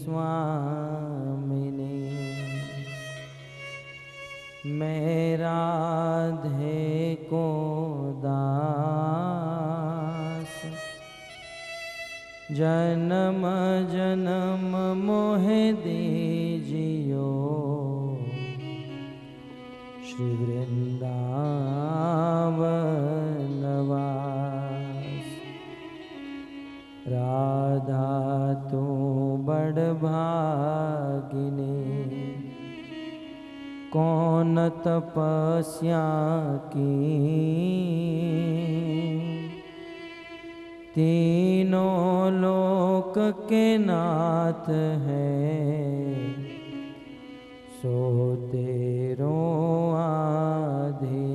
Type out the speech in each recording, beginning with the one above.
स्वामिनी। मैं राधे को दास, जन्म जन्म मोहे दीजियो। श्री वृंदावन वास। राधा तू बड़ भागिनी, कौन तपस्या की। तीनों लोक के नाथ है, सो तेरों आधे।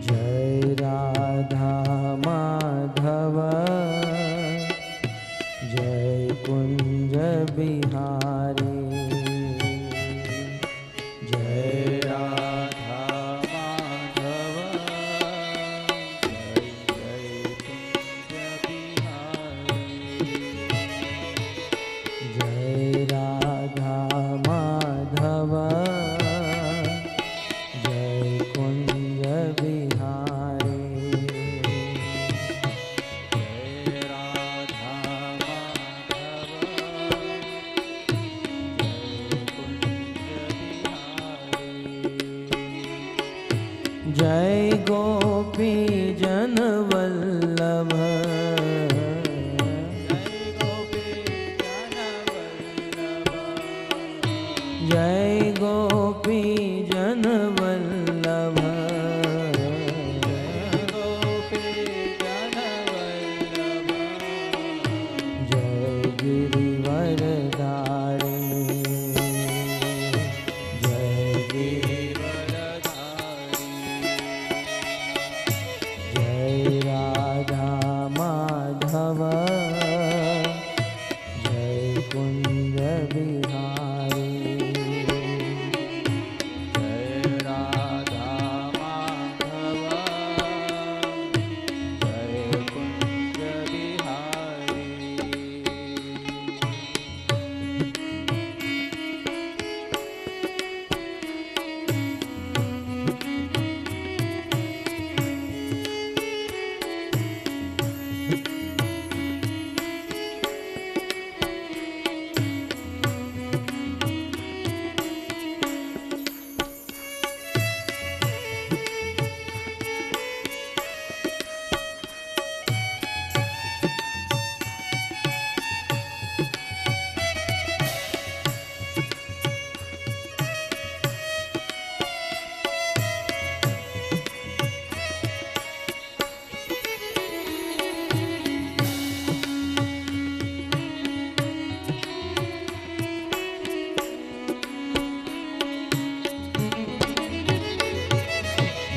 जय राधा माधव, जय कुंज बिहारी। जय राधा माधव, जय जय कुंज बिहारी। जय राधा माधव, जय कुंज बिहारी। जय राधा माधव, जय कुंज बिहारी। जय गोपी जन वल्लभ, जय गोपी जन वल्लभ। जय गिरिवर धारी, जय गिरिवर धारी। जय राधा माधव, जय कुंज बिहारी। जय राधा माधव, जय कुंज बिहारी।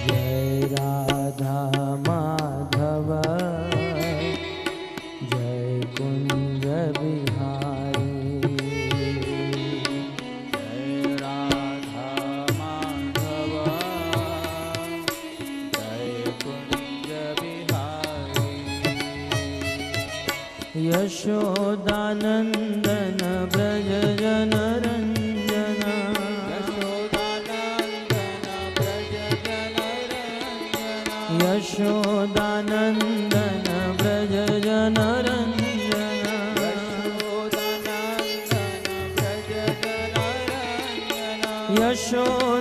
जय राधा माधव, जय कुंज बिहारी। जय राधा माधव, जय कुंज बिहारी। यशोदानंदन ब्रज जन रंजन, यशोदानंदन ब्रज जन रंजन।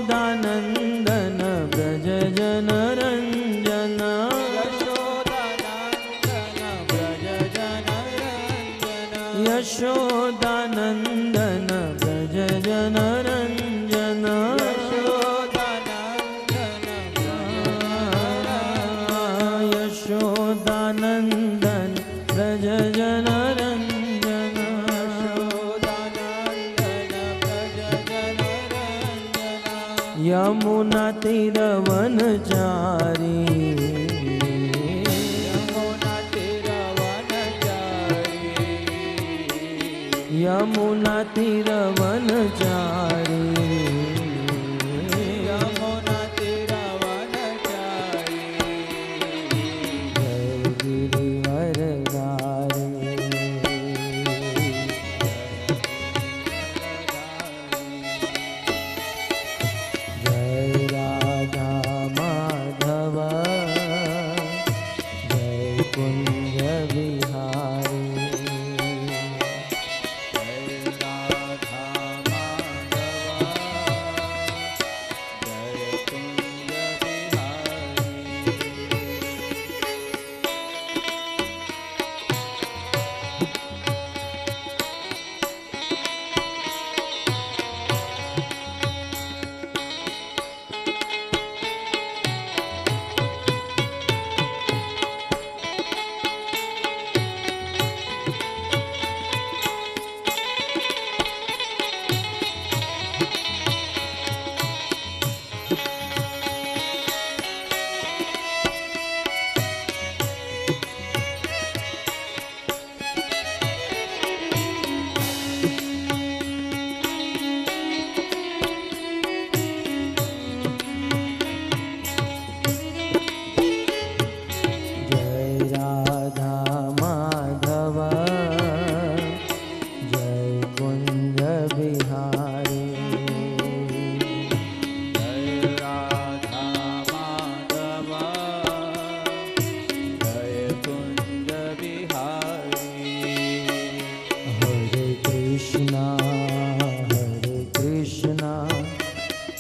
यशोदानंदन ब्रज जन रंजन। यशोदानंदन ब्रज जन रंजन। यशोदानंदन ब्रज जन रंजन। यमुना तीर वनचारी, यमुना तीर वनचारी, यमुना तीर वनचारी, जय गिरिवर धारी, जय राधा माधव, जय कुंज बिहारी,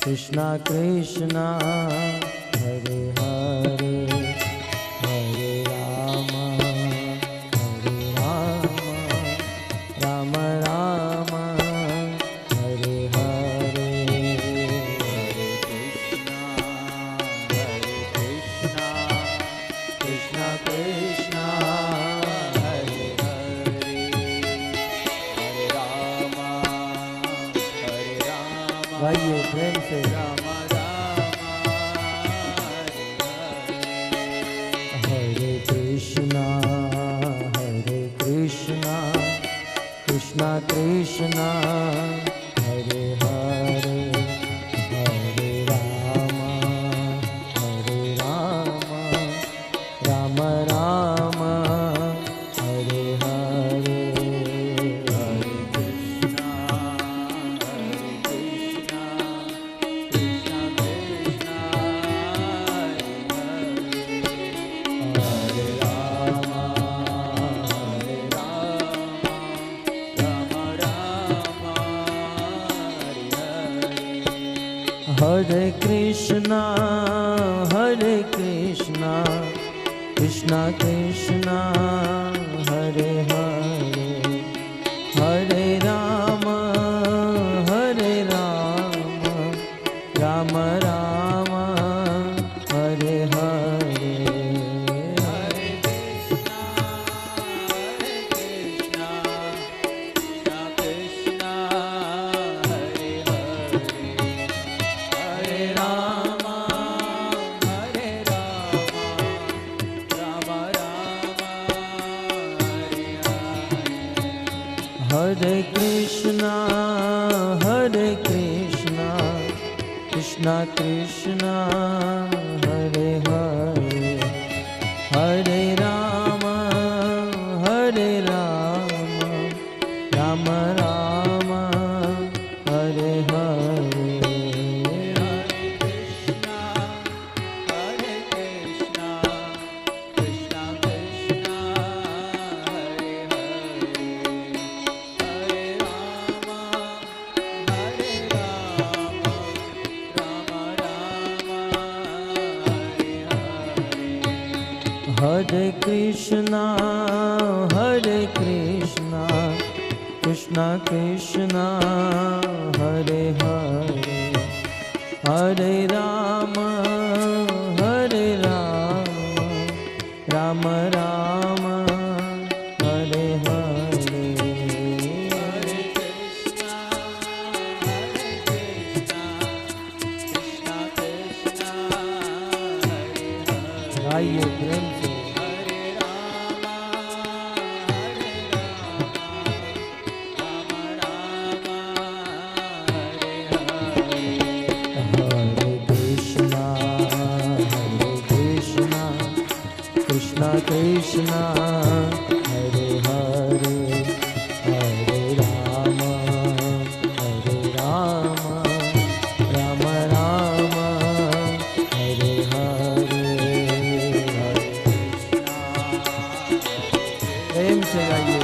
कृष्णा कृष्णा हरे हरे, हरे राम राम राम हरे हरे, हरे कृष्णा कृष्णा कृष्णा हरे हरे, हरे राम गाइए प्रेम से। राम राम हरे कृष्णा कृष्णा कृष्णा हरे हरे, हरे राम राम राम हरे हरे, हरे कृष्णा कृष्णा कृष्णा हरे हरे, हरे राम राम राम हरे हरे, हरे कृष्णा कृष्णा कृष्णा हरे हरे, हरे राम राम राम हरे हरे, हरे कृष्णा कृष्णा कृष्णा हरे हरे, हरे राम राम राम हरे हरे, हरे कृष्णा कृष्णा कृष्णा हरे हरे, हरे राम राम राम हरे हरे, हरे कृष्णा कृष्णा कृष्णा हरे हरे, हरे राम राम हरे हरे, हरे कृष्णा कृष्णा कृष्णा हरे हरे, हरे राम राम राम हरे हरे, हरे कृष्णा कृष्णा कृष्णा हरे हरे, गाइए प्रेम से। हरे राम राम कृष्ण हरे हरे हरे राम राम राम हरे हरे प्रेम से गाइए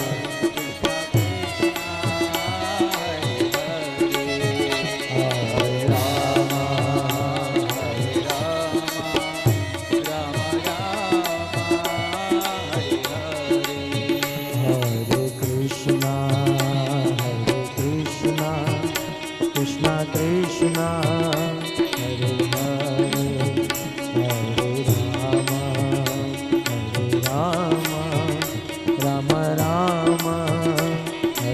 कृष्ण हरे हरे हरे राम राम राम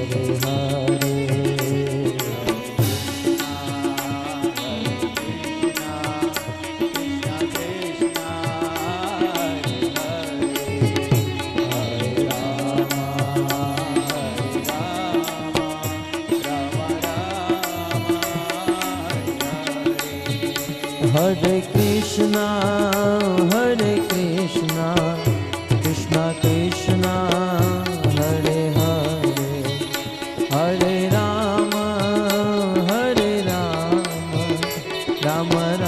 हरे हरे हरे कृष्णा कृष्ण कृष्ण हरे हरे हरे राम राम राम हरे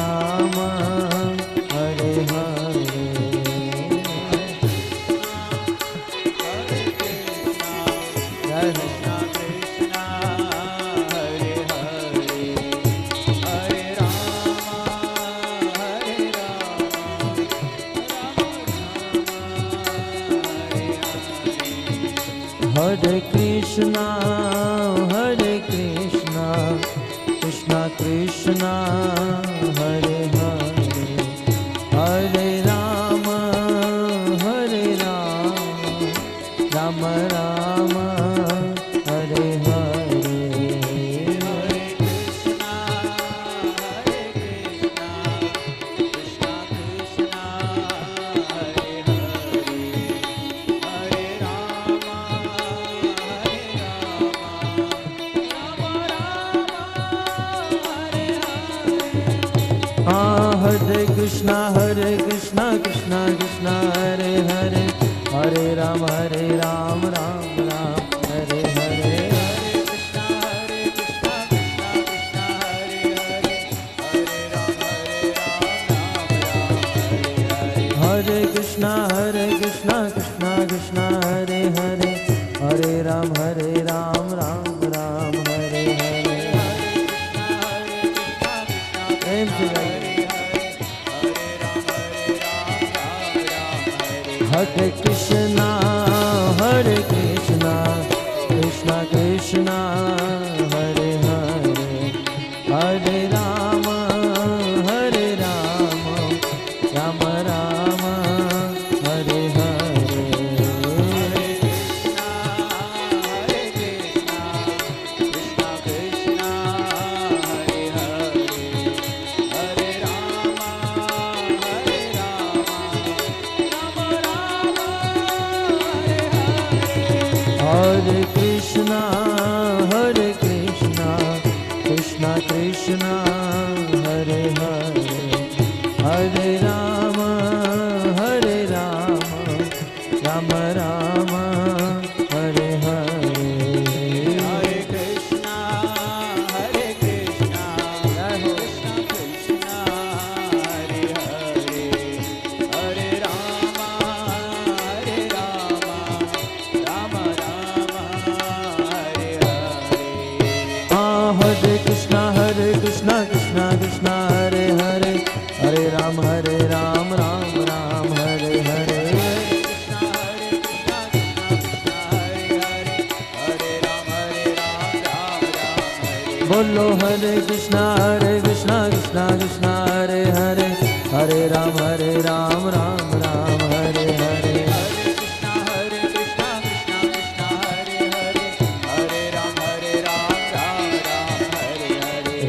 हरे हरे कृष्णा कृष्ण कृष्ण हरे हरे हरे राम राम राम हरे हरे हरे कृष्णा कृष्ण कृष्ण हरे हरे हरे राम राम राम हरे हरे हरे कृष्णा कृष्ण कृष्ण हरे हरे हरे राम राम राम हरे हरे प्रेम से गाइए हरे कृष्णा कृष्ण कृष्ण हरे हरे हरे राम राम राम हरे हरे हरे कृष्णा कृष्ण कृष्ण हरे हरे हरे राम राम राम हरे हरे हरे कृष्णा कृष्ण कृष्ण हरे हरे हरे राम राम राम हरे हरे हरे कृष्णा कृष्ण कृष्ण हरे हरे हरे राम राम राम हरे हरे बोलो हरे कृष्णा कृष्ण कृष्ण हरे हरे हरे राम राम राम हरे हरे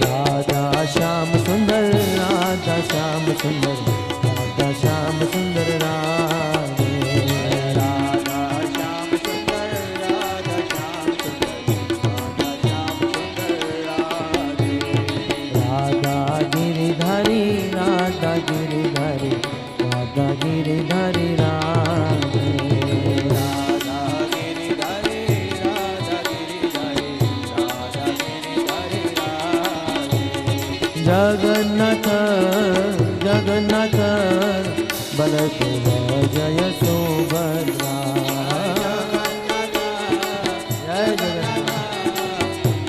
राधा श्याम सुंदर राधा श्याम सुंदर राधा श्याम सुंदर राधे राधा श्याम सुंदर राधा श्याम सुंदर राधे राधा गिरिधारी राधा गिरिधारी राधा गिरिधारी जगन्नाथ जगन्नाथ बलदेव जय सुभद्रा जय जगन्नाथ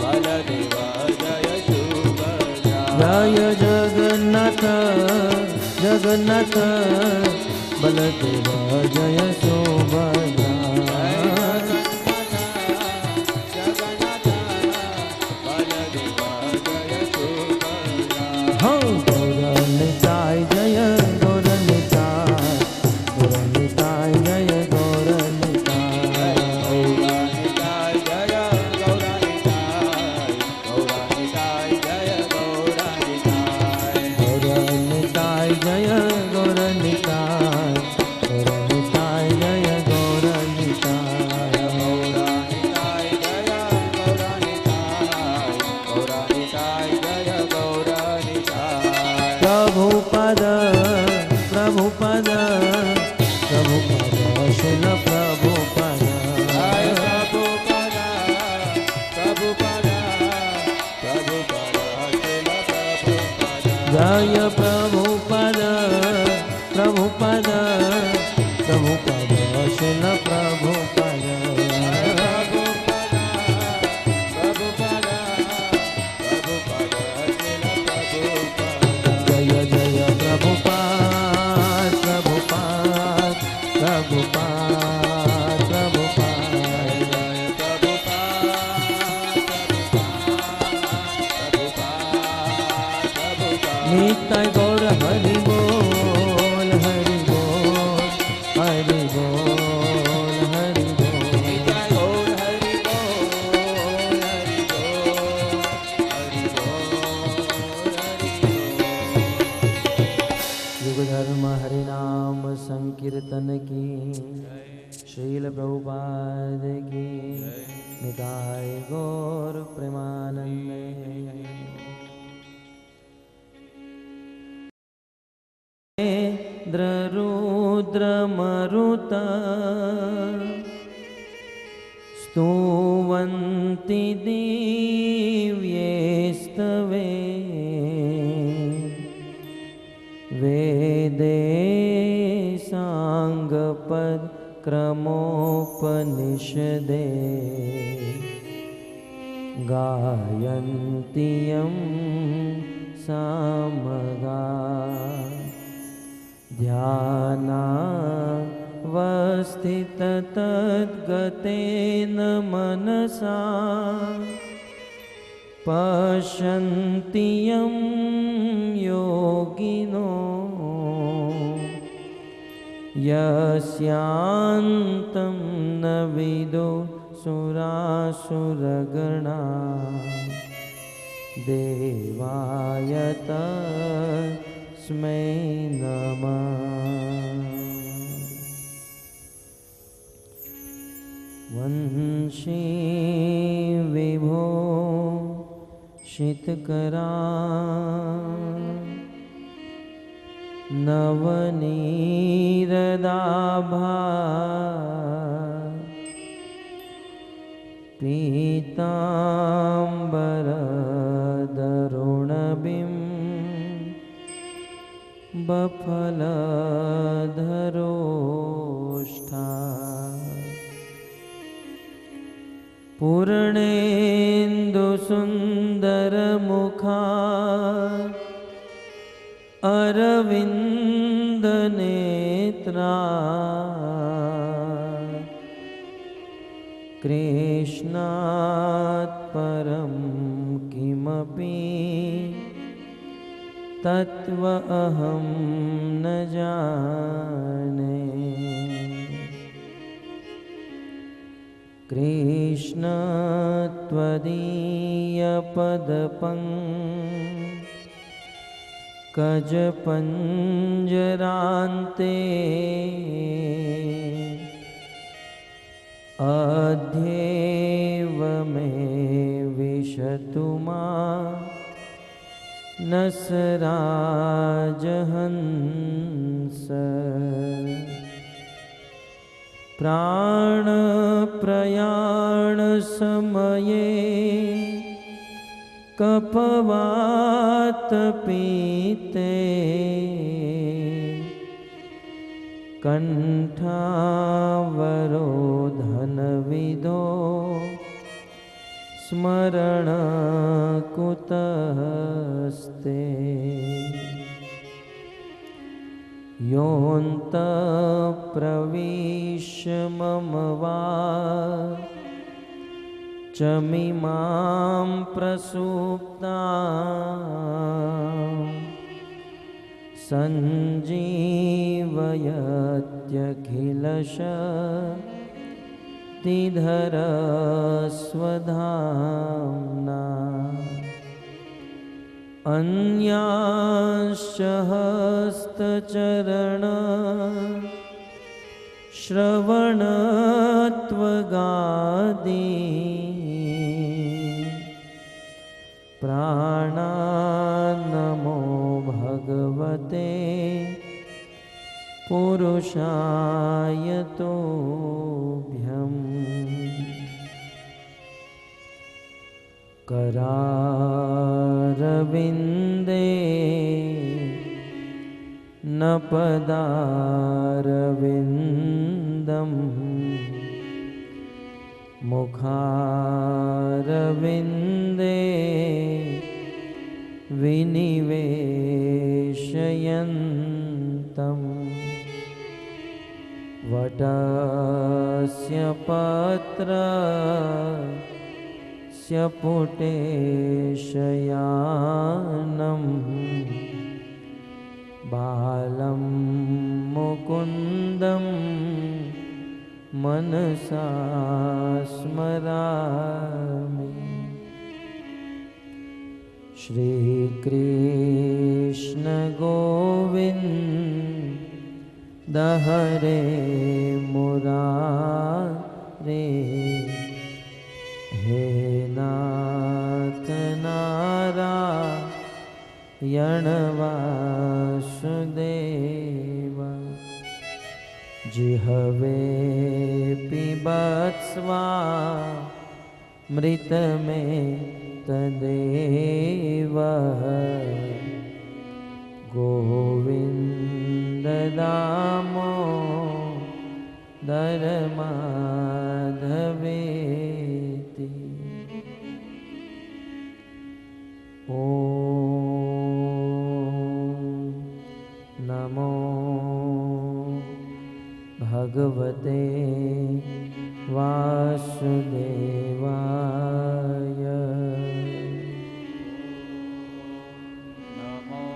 बलदेव जय सुभद्रा जय जगन्नाथ जगन्नाथ बलदेव जय सुभद्रा गौरनिताय जय गौरनिताय गौरनिताय जय गौरनिताय गौरनिताय जय गौरनिताय गौरनिताय जय गौरनिताय गौरनिताय जय गौरनिताय गौरनिताय जय गौरनिताय गौरनिताय जय गौरनिताय गौरनिताय जय गौरनिताय प्रभुपद प्रभुपद प्रभुपद शिल प्रभुपद जय प्रभुपद प्रभुपद प्रभुपद शिल प्रभुपद जय प्रभुपद प्रभुपद प्रभुपद शिल प्रभुपद जय जय प्रभुपाद प्रभुपाद प्रभुपाद प्रभुपाद निताय गौर हरि बोल हरि बोल हरि बोल हरि बोल युग धर्म हरि नाम संकीर्तन की शील प्रभुपाद की निताय गौर प्रेमानंद रुद्र मरुत स्तुवन्ति दिव्येस्तवे वेदे साङ्गपद क्रमोपनिषदे गायन्ति यं सामगा ध्यानावस्थिततद्गतेन मनसा पश्यन्ति यं योगिनो यस्यान्तं न विदो सुरासुरगणा देवाय तस्मै नमः। वंशी विभो शितकरा नवनीरदाभा पीताम्बरदरुणबिं बफलधरोष्ठा पूर्णेन्दुसुन्दरमुखा अरविन्दनेत्रा कृष्णात् परं किमपि तत्त्व अहं न जाने। कृष्ण त्वदीयपदपङ्कजपञ्जरान्ते अध्येव मे विशतु मानसराजहंस प्राणप्रयाणसमये कपवात पीते कंठावरोधन विदो स्मरण कुतस्ते योऽन्त प्रविश्य मम वा चमिमां प्रसुप्ता सञ्जीवयत्यखिलशक्तिधरस्वधाम्ना अन्याश्च हस्तचरण श्रवणत्वगादि प्राणान्नमो भगवते पुरुषाय तुभ्यम् करारविन्दे न पदारविन्दम् मुखारविन्दे विनिवेशयन्तम् वटस्य पत्रस्य पुटेशयानं बालं मुकुन्दं मनसा स्मरामि। श्रीकृष्ण गोविन्द हरे मुरारे हे नाथ नारायण वासुदेव जिह्वे पिबत्स्वामृत में तदेव गोविन्द दामोदर माधवेति। ॐ नमो भगवते वासुदेवाय। नमो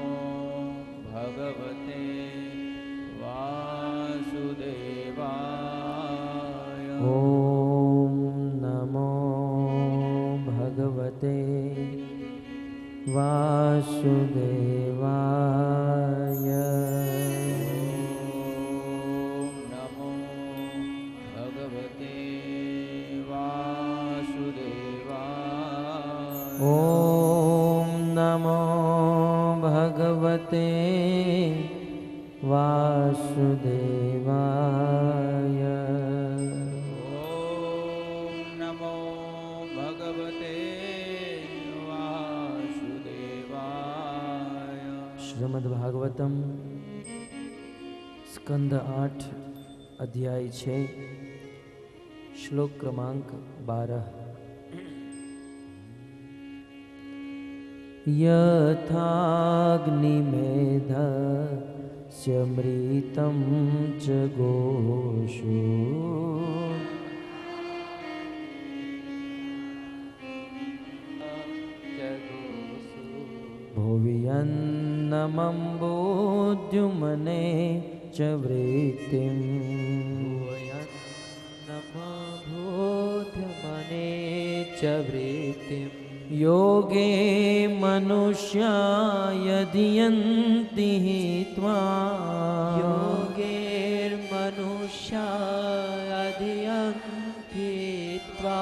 भगवते वासुदेवाय। ॐ नमो भगवते वासुदेवाय। नमो भगवते वासुदेवाय। ॐ नमो भगवते वासुदेवाय। नमो भगवते वासुदेवाय। श्रीमद्भागवतम स्कंद 8 अध्याय 6 श्लोक क्रमांक 12। यथाग्निमेधस्य मृतं च गोषु भुवि अन्नमम्बोद्युमने च वृत्तिम् भूद्यमने च वृत्तिम् योगे मनुष्या यदियन्ति हित्वा योगेर्मनुष्या यदियन्ति हित्वा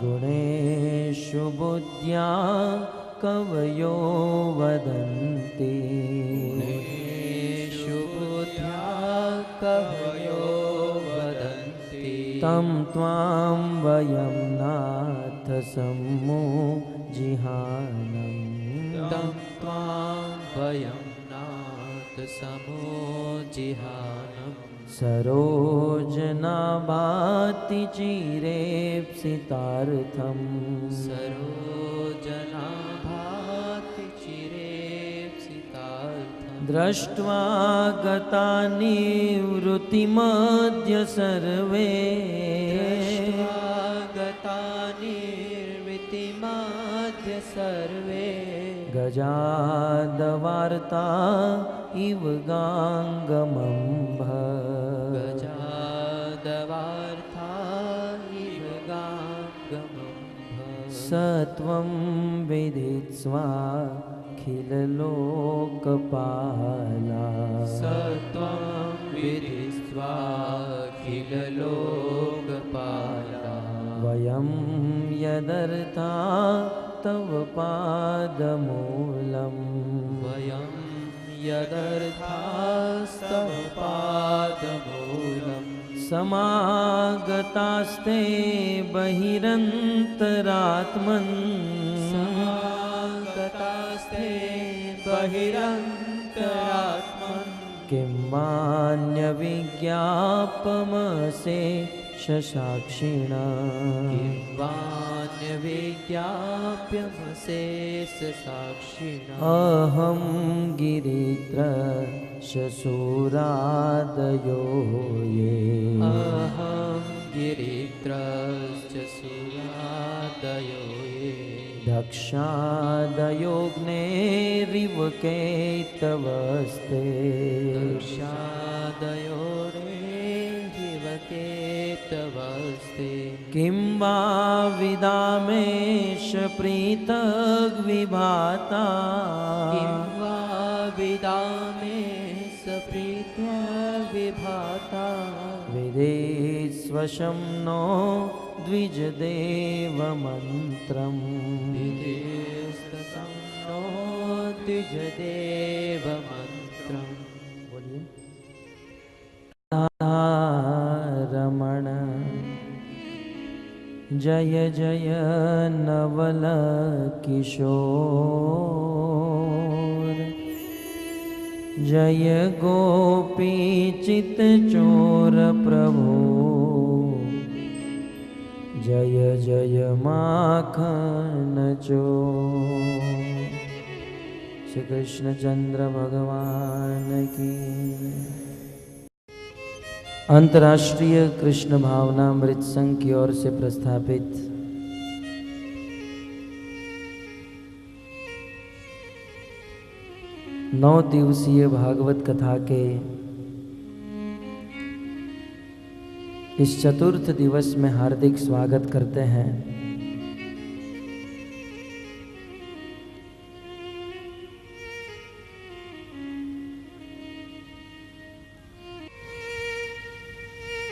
गुणेषु बुद्ध्या कवयो वदन्ति गुणेषु बुद्ध्या कवयो वदन्ति तं त्वां वयं नाथ सम्मुजिहानम् तं त्वां वयं नाथ समोजिहानम् सरोजनाभाति चिरेप्सितार्थम् सरोजनाभाति चिरेप्सितार्थम् दृष्ट्वा गतानि वृत्तिमद्य सर्वे गतानिर्वृत्तिमाद्य सर्वे गजादवार्ता इव गाङ्गमम्भ गजादवार्था इव गाङ्गमम्भ सत्वं विदित्वाखिललोकपाला सत्वं विदित्वाखिललोकपाला वयं यदर्था तव पादमूलम् वयं यदर्थास्तव पादमूलम् समागतास्ते बहिरन्तरात्मन् समागतास्ते बहिरन्तरात्मन् किं वान्यविज्ञापमसे शशाक्षिणा किं वान्यविज्ञाप्यमशेष साक्षिणा अहं गिरित्रशशूरादयो ये अहं गिरित्रश्च सुरादयो ये दक्षादयोऽग्नेरिव केतवस्ते दक्षादयो केतवस्ते किं वा विदामेश पृथग्विभाता किं वा विदामे सप्रीत्वा विभाता विदेस्वशं नो द्विजदेवमन्त्रम् विदेस्तसं नो द्विजदेवमन्त्रम् बोलिए रमण जय जय नवल किशोर जय गोपी चित चोर प्रभु जय जय माखन चोर। श्री कृष्ण चंद्र भगवान की। अंतर्राष्ट्रीय कृष्ण भावनामृत संघ की ओर से प्रस्थापित 9 दिवसीय भागवत कथा के इस चतुर्थ दिवस में हार्दिक स्वागत करते हैं।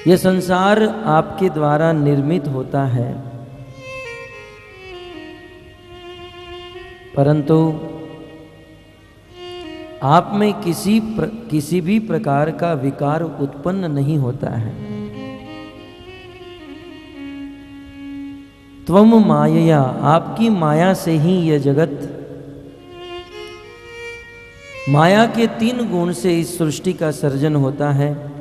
यह संसार आपके द्वारा निर्मित होता है, परंतु आप में किसी भी प्रकार का विकार उत्पन्न नहीं होता है। त्वम मायया, आपकी माया से ही यह जगत, माया के 3 गुण से इस सृष्टि का सर्जन होता है।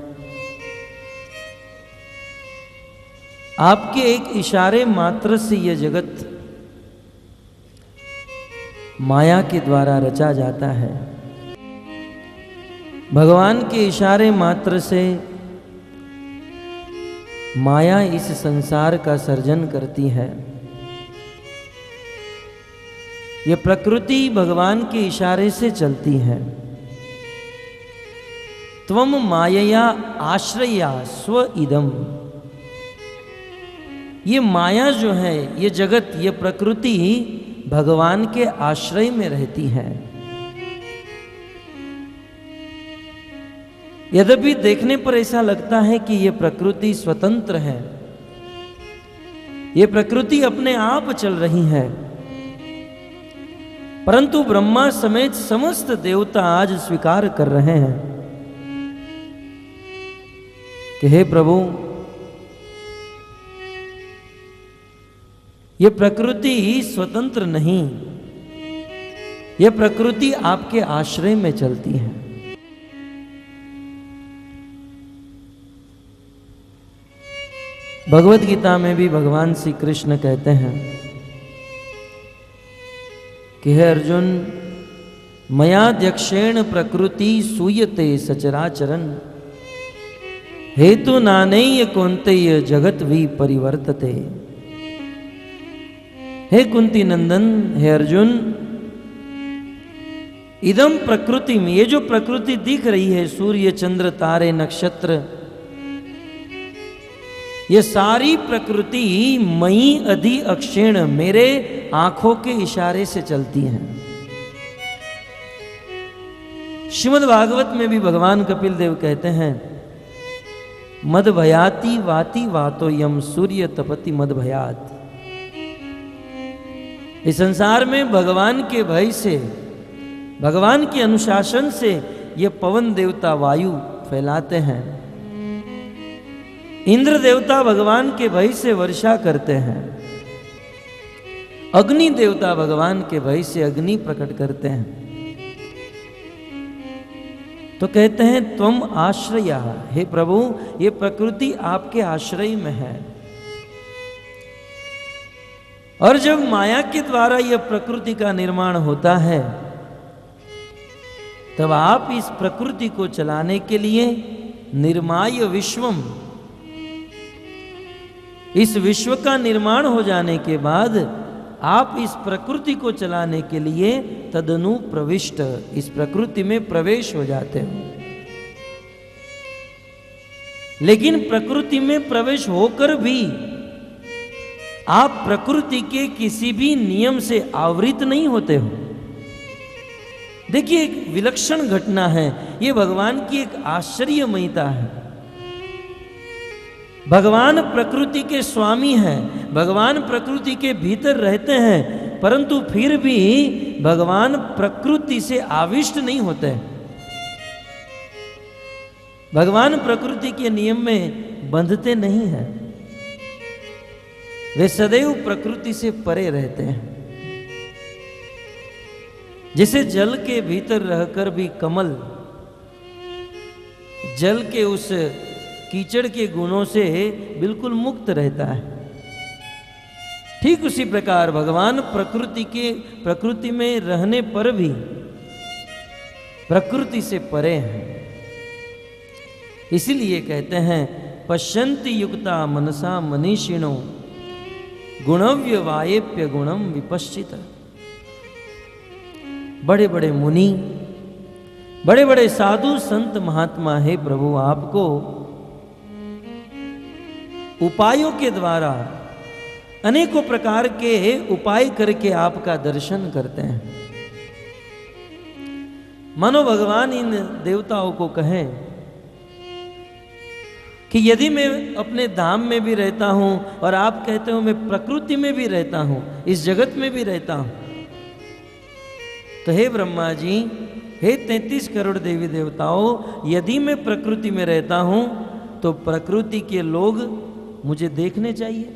आपके एक इशारे मात्र से यह जगत माया के द्वारा रचा जाता है। भगवान के इशारे मात्र से माया इस संसार का सर्जन करती है। यह प्रकृति भगवान के इशारे से चलती है। त्वम मायया आश्रया स्व इदम, ये माया जो है, ये जगत, ये प्रकृति भगवान के आश्रय में रहती है। यद्यपि देखने पर ऐसा लगता है कि ये प्रकृति स्वतंत्र है, ये प्रकृति अपने आप चल रही है, परंतु ब्रह्मा समेत समस्त देवता आज स्वीकार कर रहे हैं कि हे प्रभु, ये प्रकृति स्वतंत्र नहीं, ये प्रकृति आपके आश्रय में चलती है। भगवत गीता में भी भगवान श्री कृष्ण कहते हैं कि हे अर्जुन, मयाध्यक्षेण प्रकृति सूयते सचराचरन् हेतु नानेय कौन्तेय जगत भी परिवर्तते। हे कुंती नंदन, हे अर्जुन, इदम प्रकृति में, ये जो प्रकृति दिख रही है, सूर्य चंद्र तारे नक्षत्र, ये सारी प्रकृति मई अधि अक्षेण, मेरे आंखों के इशारे से चलती हैं। श्रीमद् भागवत में भी भगवान कपिल देव कहते हैं, मद भयाति वाति वातो यम सूर्य तपति मद भयात। इस संसार में भगवान के भय से, भगवान के अनुशासन से ये पवन देवता वायु फैलाते हैं, इंद्र देवता भगवान के भय से वर्षा करते हैं, अग्नि देवता भगवान के भय से अग्नि प्रकट करते हैं। तो कहते हैं त्वम आश्रया, हे प्रभु, ये प्रकृति आपके आश्रय में है। और जब माया के द्वारा यह प्रकृति का निर्माण होता है, तब आप इस प्रकृति को चलाने के लिए निर्माय विश्वम, इस विश्व का निर्माण हो जाने के बाद आप इस प्रकृति को चलाने के लिए तदनु प्रविष्ट, इस प्रकृति में प्रवेश हो जाते हो। लेकिन प्रकृति में प्रवेश होकर भी आप प्रकृति के किसी भी नियम से आवृत नहीं होते हो। देखिए, एक विलक्षण घटना है, ये भगवान की एक आश्चर्यमयता है। भगवान प्रकृति के स्वामी हैं, भगवान प्रकृति के भीतर रहते हैं, परंतु फिर भी भगवान प्रकृति से आविष्ट नहीं होते। भगवान प्रकृति के नियम में बंधते नहीं हैं, वे सदैव प्रकृति से परे रहते हैं। जैसे जल के भीतर रहकर भी कमल जल के उस कीचड़ के गुणों से बिल्कुल मुक्त रहता है, ठीक उसी प्रकार भगवान प्रकृति में रहने पर भी प्रकृति से परे हैं। इसीलिए कहते हैं, पश्यन्ति युक्ता मनसा मनीषिणो गुणव्यवायेप्य गुणम विपश्चित। बड़े बड़े मुनि, बड़े बड़े साधु संत महात्मा है प्रभु, आपको उपायों के द्वारा अनेकों प्रकार के उपाय करके आपका दर्शन करते हैं। मानो भगवान इन देवताओं को कहें कि यदि मैं अपने धाम में भी रहता हूं और आप कहते हो मैं प्रकृति में भी रहता हूं, इस जगत में भी रहता हूं, तो हे ब्रह्मा जी, हे 33 करोड़ देवी देवताओं, यदि मैं प्रकृति में रहता हूं तो प्रकृति के लोग मुझे देखने चाहिए।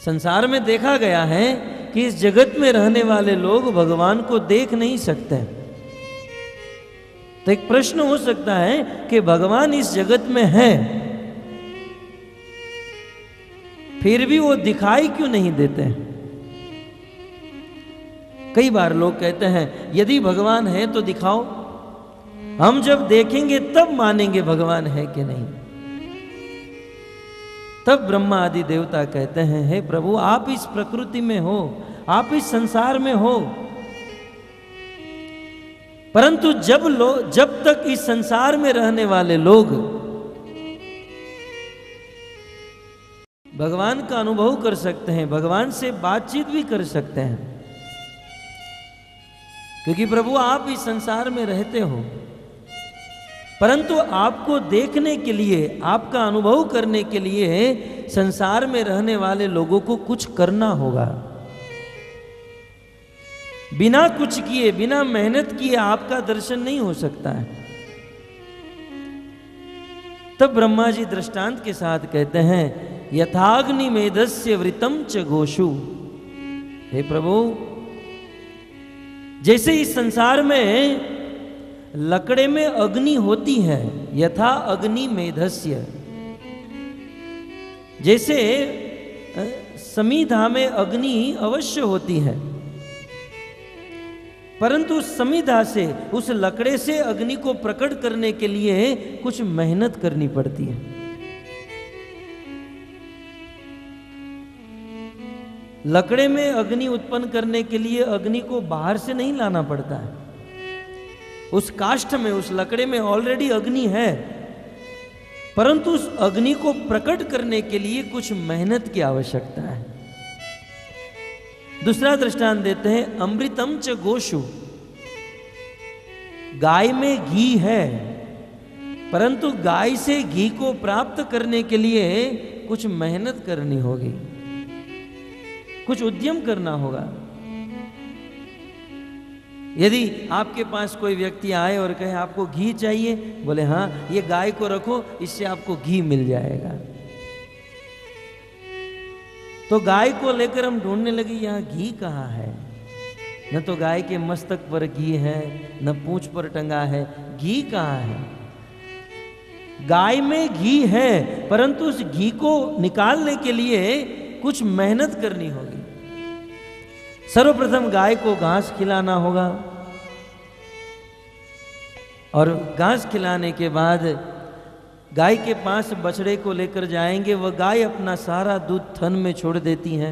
संसार में देखा गया है कि इस जगत में रहने वाले लोग भगवान को देख नहीं सकते। तो एक प्रश्न हो सकता है कि भगवान इस जगत में है, फिर भी वो दिखाई क्यों नहीं देते? कई बार लोग कहते हैं यदि भगवान है तो दिखाओ, हम जब देखेंगे तब मानेंगे भगवान है कि नहीं। तब ब्रह्मा आदि देवता कहते हैं, हे प्रभु, आप इस प्रकृति में हो, आप इस संसार में हो, परंतु जब तक इस संसार में रहने वाले लोग भगवान का अनुभव कर सकते हैं, भगवान से बातचीत भी कर सकते हैं, क्योंकि प्रभु आप इस संसार में रहते हो, परंतु आपको देखने के लिए, आपका अनुभव करने के लिए संसार में रहने वाले लोगों को कुछ करना होगा। बिना कुछ किए, बिना मेहनत किए आपका दर्शन नहीं हो सकता है। तब ब्रह्मा जी दृष्टांत के साथ कहते हैं यथाग्नि मेधस्य वृतम च गोषु। हे प्रभु, जैसे इस संसार में लकड़े में अग्नि होती है, यथा अग्नि मेधस्य, जैसे समीधा में अग्नि अवश्य होती है, परंतु उस समीधा से, उस लकड़े से अग्नि को प्रकट करने के लिए कुछ मेहनत करनी पड़ती है। लकड़े में अग्नि उत्पन्न करने के लिए अग्नि को बाहर से नहीं लाना पड़ता है। उस काष्ठ में, उस लकड़े में ऑलरेडी अग्नि है, परंतु उस अग्नि को प्रकट करने के लिए कुछ मेहनत की आवश्यकता है। दूसरा दृष्टांत देते हैं, अमृतम च गोषु। गाय में घी है, परंतु गाय से घी को प्राप्त करने के लिए कुछ मेहनत करनी होगी, कुछ उद्यम करना होगा। यदि आपके पास कोई व्यक्ति आए और कहे आपको घी चाहिए, बोले हाँ, ये गाय को रखो, इससे आपको घी मिल जाएगा, तो गाय को लेकर हम ढूंढने लगे यहाँ घी कहाँ है। न तो गाय के मस्तक पर घी है, न पूंछ पर टंगा है, घी कहाँ है। गाय में घी है, परंतु उस घी को निकालने के लिए कुछ मेहनत करनी होगी। सर्वप्रथम गाय को घास खिलाना होगा, और घास खिलाने के बाद गाय के पास बछड़े को लेकर जाएंगे। वह गाय अपना सारा दूध थन में छोड़ देती है,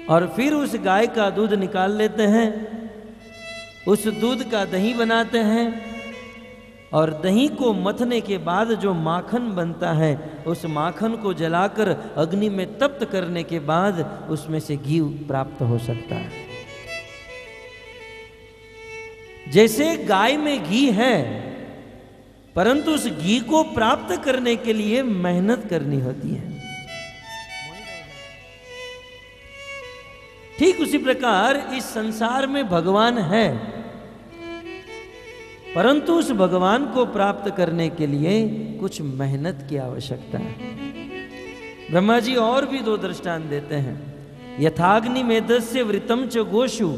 और फिर उस गाय का दूध निकाल लेते हैं, उस दूध का दही बनाते हैं, और दही को मथने के बाद जो माखन बनता है, उस माखन को जलाकर अग्नि में तप्त करने के बाद उसमें से घी प्राप्त हो सकता है। जैसे गाय में घी है, परंतु उस घी को प्राप्त करने के लिए मेहनत करनी होती है। ठीक उसी प्रकार इस संसार में भगवान है, परंतु उस भगवान को प्राप्त करने के लिए कुछ मेहनत की आवश्यकता है। ब्रह्मा जी और भी दो दृष्टांत देते हैं, यथाग्नि मेधस्य वृतम च गोषु।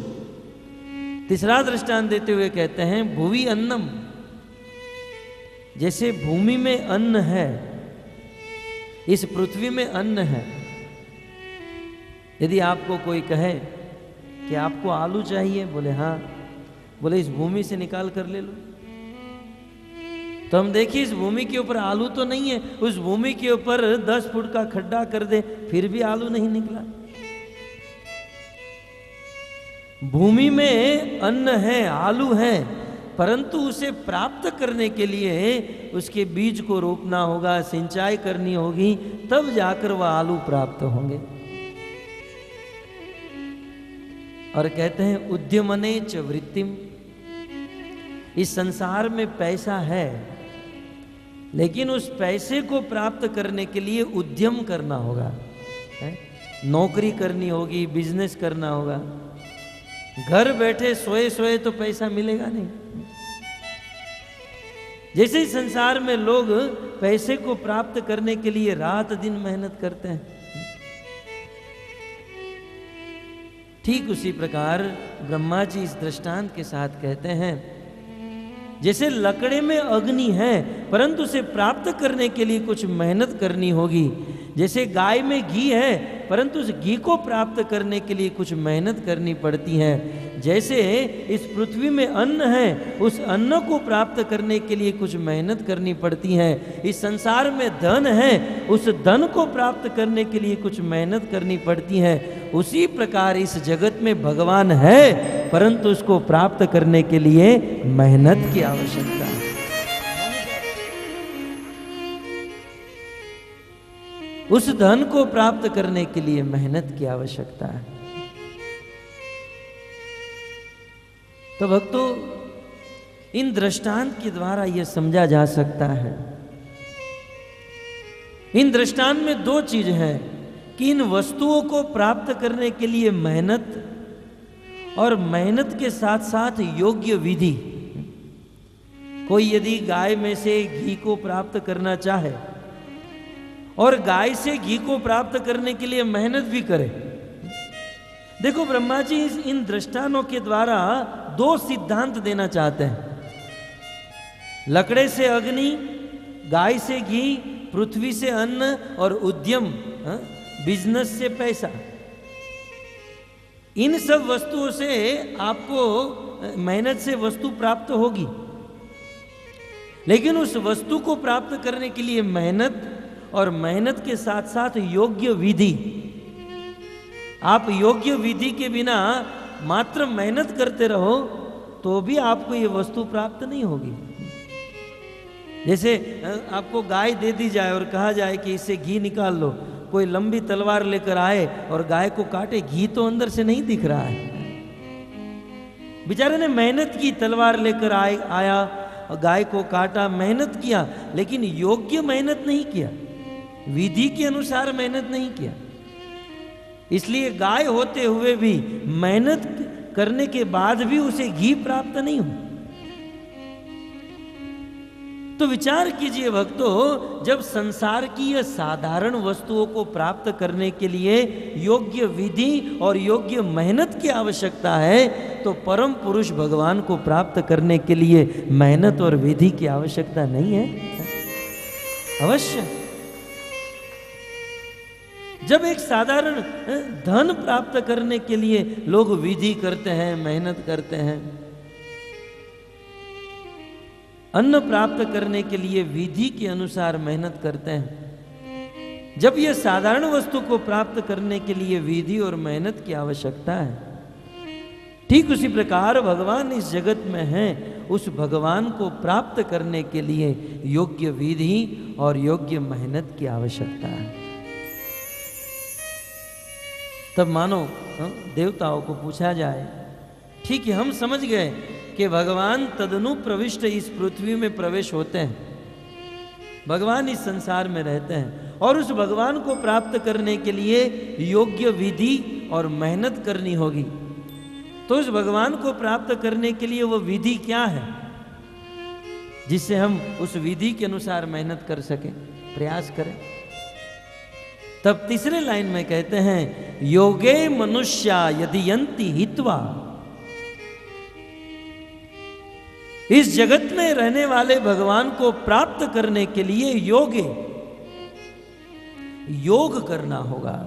तीसरा दृष्टांत देते हुए कहते हैं, भुवि अन्नम। जैसे भूमि में अन्न है, इस पृथ्वी में अन्न है। यदि आपको कोई कहे कि आपको आलू चाहिए, बोले हाँ, बोले इस भूमि से निकाल कर ले लो, तो हम देखिए इस भूमि के ऊपर आलू तो नहीं है, उस भूमि के ऊपर 10 फुट का खड्डा कर दे, फिर भी आलू नहीं निकला। भूमि में अन्न है, आलू है, परंतु उसे प्राप्त करने के लिए उसके बीज को रोपना होगा, सिंचाई करनी होगी, तब जाकर वह आलू प्राप्त होंगे। और कहते हैं उद्यमने च वृत्तिम। इस संसार में पैसा है, लेकिन उस पैसे को प्राप्त करने के लिए उद्यम करना होगा, नौकरी करनी होगी, बिजनेस करना होगा। घर बैठे सोए सोए तो पैसा मिलेगा नहीं। जैसे इस संसार में लोग पैसे को प्राप्त करने के लिए रात दिन मेहनत करते हैं, ठीक उसी प्रकार ब्रह्मा जी इस दृष्टांत के साथ कहते हैं, जैसे लकड़े में अग्नि है, परंतु उसे प्राप्त करने के लिए कुछ मेहनत करनी होगी। जैसे गाय में घी है, परंतु उस घी को प्राप्त करने के लिए कुछ मेहनत करनी पड़ती है। जैसे इस पृथ्वी में अन्न है, उस अन्न को प्राप्त करने के लिए कुछ मेहनत करनी पड़ती है। इस संसार में धन है, उस धन को प्राप्त करने के लिए कुछ मेहनत करनी पड़ती है। उसी प्रकार इस जगत में भगवान है, परंतु उसको प्राप्त करने के लिए मेहनत की आवश्यकता है। उस धन को प्राप्त करने के लिए मेहनत की आवश्यकता है। तो भक्तों, इन दृष्टांत के द्वारा यह समझा जा सकता है, इन दृष्टांत में दो चीज हैं कि इन वस्तुओं को प्राप्त करने के लिए मेहनत, और मेहनत के साथ साथ योग्य विधि। कोई यदि गाय में से घी को प्राप्त करना चाहे, और गाय से घी को प्राप्त करने के लिए मेहनत भी करे। देखो ब्रह्मा जी इन दृष्टानों के द्वारा दो सिद्धांत देना चाहते हैं। लकड़े से अग्नि, गाय से घी, पृथ्वी से अन्न और उद्यम, बिजनेस से पैसा। इन सब वस्तुओं से आपको मेहनत से वस्तु प्राप्त होगी, लेकिन उस वस्तु को प्राप्त करने के लिए मेहनत, और मेहनत के साथ साथ योग्य विधि। आप योग्य विधि के बिना मात्र मेहनत करते रहो तो भी आपको ये वस्तु प्राप्त नहीं होगी। जैसे आपको गाय दे दी जाए और कहा जाए कि इससे घी निकाल लो, कोई लंबी तलवार लेकर आए और गाय को काटे, घी तो अंदर से नहीं दिख रहा है। बेचारे ने मेहनत की, तलवार लेकर आया और गाय को काटा, मेहनत किया, लेकिन योग्य मेहनत नहीं किया, विधि के अनुसार मेहनत नहीं किया। इसलिए गाय होते हुए भी मेहनत करने के बाद भी उसे घी प्राप्त नहीं हो। तो विचार कीजिए भक्तों, जब संसार की यह साधारण वस्तुओं को प्राप्त करने के लिए योग्य विधि और योग्य मेहनत की आवश्यकता है, तो परम पुरुष भगवान को प्राप्त करने के लिए मेहनत और विधि की आवश्यकता नहीं है? अवश्य। जब एक साधारण धन प्राप्त करने के लिए लोग विधि करते हैं, मेहनत करते हैं, अन्न प्राप्त करने के लिए विधि के अनुसार मेहनत करते हैं, जब यह साधारण वस्तु को प्राप्त करने के लिए विधि और मेहनत की आवश्यकता है, ठीक उसी प्रकार भगवान इस जगत में हैं। उस भगवान को प्राप्त करने के लिए योग्य विधि और योग्य मेहनत की आवश्यकता है। तब मानो देवताओं को पूछा जाए, ठीक है, हम समझ गए कि भगवान तदनु प्रविष्ट इस पृथ्वी में प्रवेश होते हैं, भगवान इस संसार में रहते हैं, और उस भगवान को प्राप्त करने के लिए योग्य विधि और मेहनत करनी होगी। तो उस भगवान को प्राप्त करने के लिए वो विधि क्या है जिससे हम उस विधि के अनुसार मेहनत कर सकें, प्रयास करें? तब तीसरे लाइन में कहते हैं, योगे मनुष्या यदि यन्ति हित्वा। इस जगत में रहने वाले भगवान को प्राप्त करने के लिए योग करना होगा।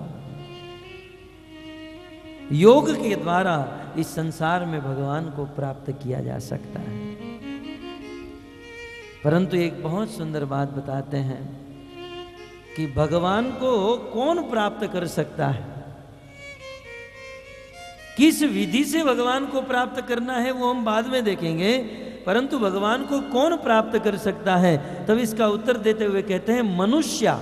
योग के द्वारा इस संसार में भगवान को प्राप्त किया जा सकता है। परंतु एक बहुत सुंदर बात बताते हैं कि भगवान को कौन प्राप्त कर सकता है, किस विधि से भगवान को प्राप्त करना है वो हम बाद में देखेंगे, परंतु भगवान को कौन प्राप्त कर सकता है? तब इसका उत्तर देते हुए कहते हैं, मनुष्य।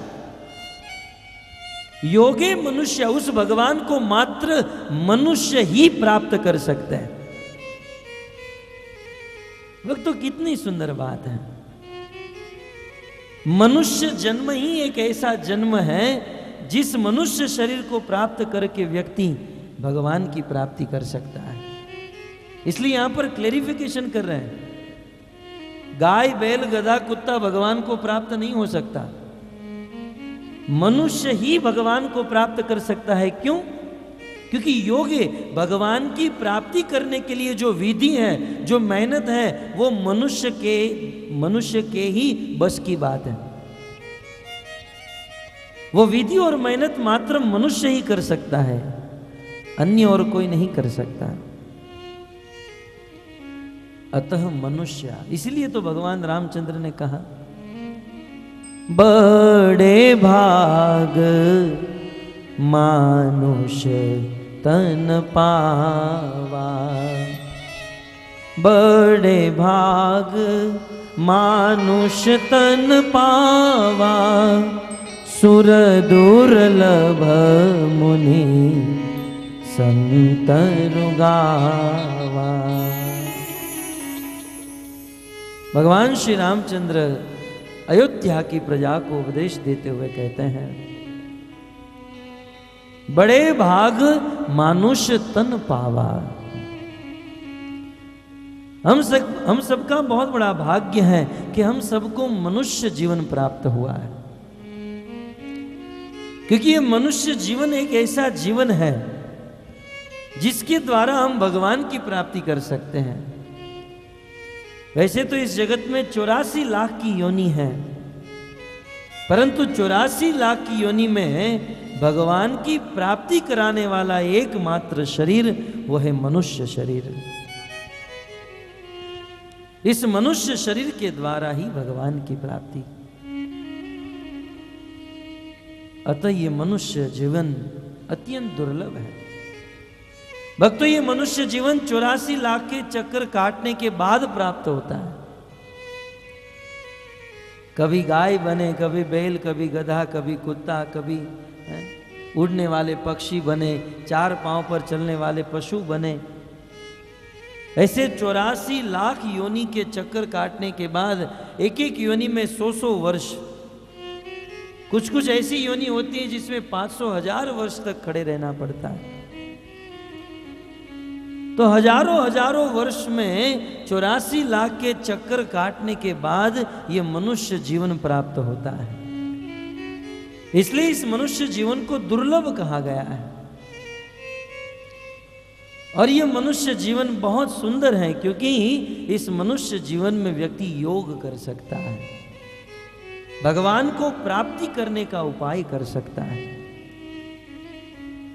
योगे मनुष्य, उस भगवान को मात्र मनुष्य ही प्राप्त कर सकते हैं। वक्त तो कितनी सुंदर बात है। मनुष्य जन्म ही एक ऐसा जन्म है जिस मनुष्य शरीर को प्राप्त करके व्यक्ति भगवान की प्राप्ति कर सकता है। इसलिए यहां पर क्लेरिफिकेशन कर रहे हैं, गाय, बैल, गधा, कुत्ता भगवान को प्राप्त नहीं हो सकता, मनुष्य ही भगवान को प्राप्त कर सकता है। क्यों? क्योंकि योगे, भगवान की प्राप्ति करने के लिए जो विधि है, जो मेहनत है, वो मनुष्य के ही बस की बात है। वो विधि और मेहनत मात्र मनुष्य ही कर सकता है, अन्य और कोई नहीं कर सकता। अतः मनुष्य, इसलिए तो भगवान रामचंद्र ने कहा, बड़े भाग मानुष तन पावा, बड़े भाग मानुष तन पावा, सुर दुर्लभ मुनि संतरु गावा। भगवान श्री रामचंद्र अयोध्या की प्रजा को उपदेश देते हुए कहते हैं, बड़े भाग मानुष तन पावा। हम सबका बहुत बड़ा भाग्य है कि हम सबको मनुष्य जीवन प्राप्त हुआ है। क्योंकि ये मनुष्य जीवन एक ऐसा जीवन है जिसके द्वारा हम भगवान की प्राप्ति कर सकते हैं। वैसे तो इस जगत में 84 लाख की योनि है, परंतु 84 लाख की योनि में भगवान की प्राप्ति कराने वाला एकमात्र शरीर वो है मनुष्य शरीर। इस मनुष्य शरीर के द्वारा ही भगवान की प्राप्ति। अतः ये मनुष्य जीवन अत्यंत दुर्लभ है। भक्तों, ये मनुष्य जीवन 84 लाख के चक्कर काटने के बाद प्राप्त होता है। कभी गाय बने, कभी बैल, कभी गधा, कभी कुत्ता, कभी उड़ने वाले पक्षी बने, 4 पांव पर चलने वाले पशु बने। ऐसे 84 लाख योनि के चक्कर काटने के बाद एक एक योनि में 100 वर्ष, कुछ कुछ ऐसी योनि होती है जिसमें 500,000 वर्ष तक खड़े रहना पड़ता है। तो हजारों वर्ष में 84 लाख के चक्कर काटने के बाद ये मनुष्य जीवन प्राप्त होता है। इसलिए इस मनुष्य जीवन को दुर्लभ कहा गया है। और ये मनुष्य जीवन बहुत सुंदर है क्योंकि इस मनुष्य जीवन में व्यक्ति योग कर सकता है, भगवान को प्राप्ति करने का उपाय कर सकता है।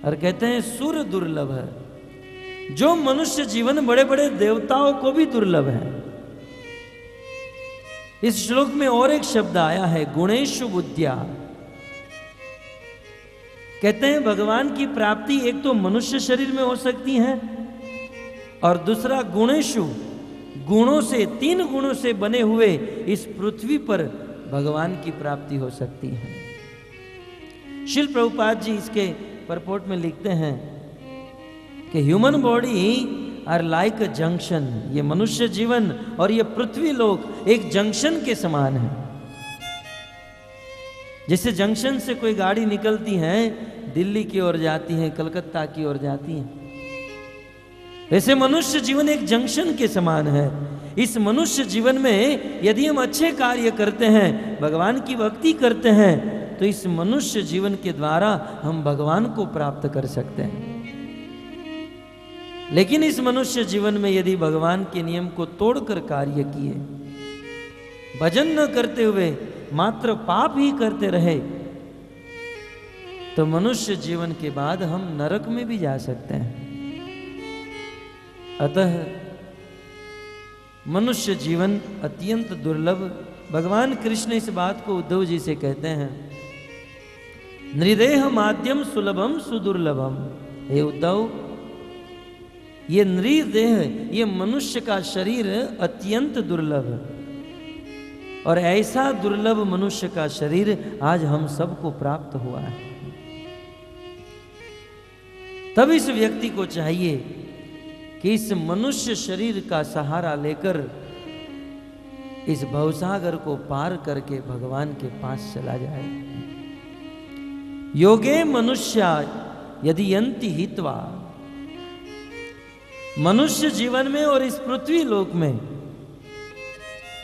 और कहते हैं सुर दुर्लभ है। जो मनुष्य जीवन बड़े बड़े देवताओं को भी दुर्लभ है। इस श्लोक में और एक शब्द आया है गुणेशु बुद्धिया। कहते हैं भगवान की प्राप्ति एक तो मनुष्य शरीर में हो सकती है और दूसरा गुणेशु, गुणों से, 3 गुणों से बने हुए इस पृथ्वी पर भगवान की प्राप्ति हो सकती है। श्रील प्रभुपाद जी इसके परपोर्ट में लिखते हैं कि human body are like a junction. ये मनुष्य जीवन और ये पृथ्वी लोक एक जंक्शन के समान है। जैसे जंक्शन से कोई गाड़ी निकलती है, दिल्ली की ओर जाती है, कलकत्ता की ओर जाती है, वैसे मनुष्य जीवन एक जंक्शन के समान है। इस मनुष्य जीवन में यदि हम अच्छे कार्य करते हैं, भगवान की भक्ति करते हैं, तो इस मनुष्य जीवन के द्वारा हम भगवान को प्राप्त कर सकते हैं। लेकिन इस मनुष्य जीवन में यदि भगवान के नियम को तोड़कर कार्य किए, भजन न करते हुए मात्र पाप ही करते रहे, तो मनुष्य जीवन के बाद हम नरक में भी जा सकते हैं। अतः मनुष्य जीवन अत्यंत दुर्लभ। भगवान कृष्ण इस बात को उद्धव जी से कहते हैं, नृदेह माध्यम सुलभम सुदुर्लभम। हे उद्धव, ये नृदेह, ये मनुष्य का शरीर अत्यंत दुर्लभ है और ऐसा दुर्लभ मनुष्य का शरीर आज हम सबको प्राप्त हुआ है। तब इस व्यक्ति को चाहिए कि इस मनुष्य शरीर का सहारा लेकर इस भवसागर को पार करके भगवान के पास चला जाए। योगे मनुष्या यदि यंति हित्वा। मनुष्य जीवन में और इस पृथ्वी लोक में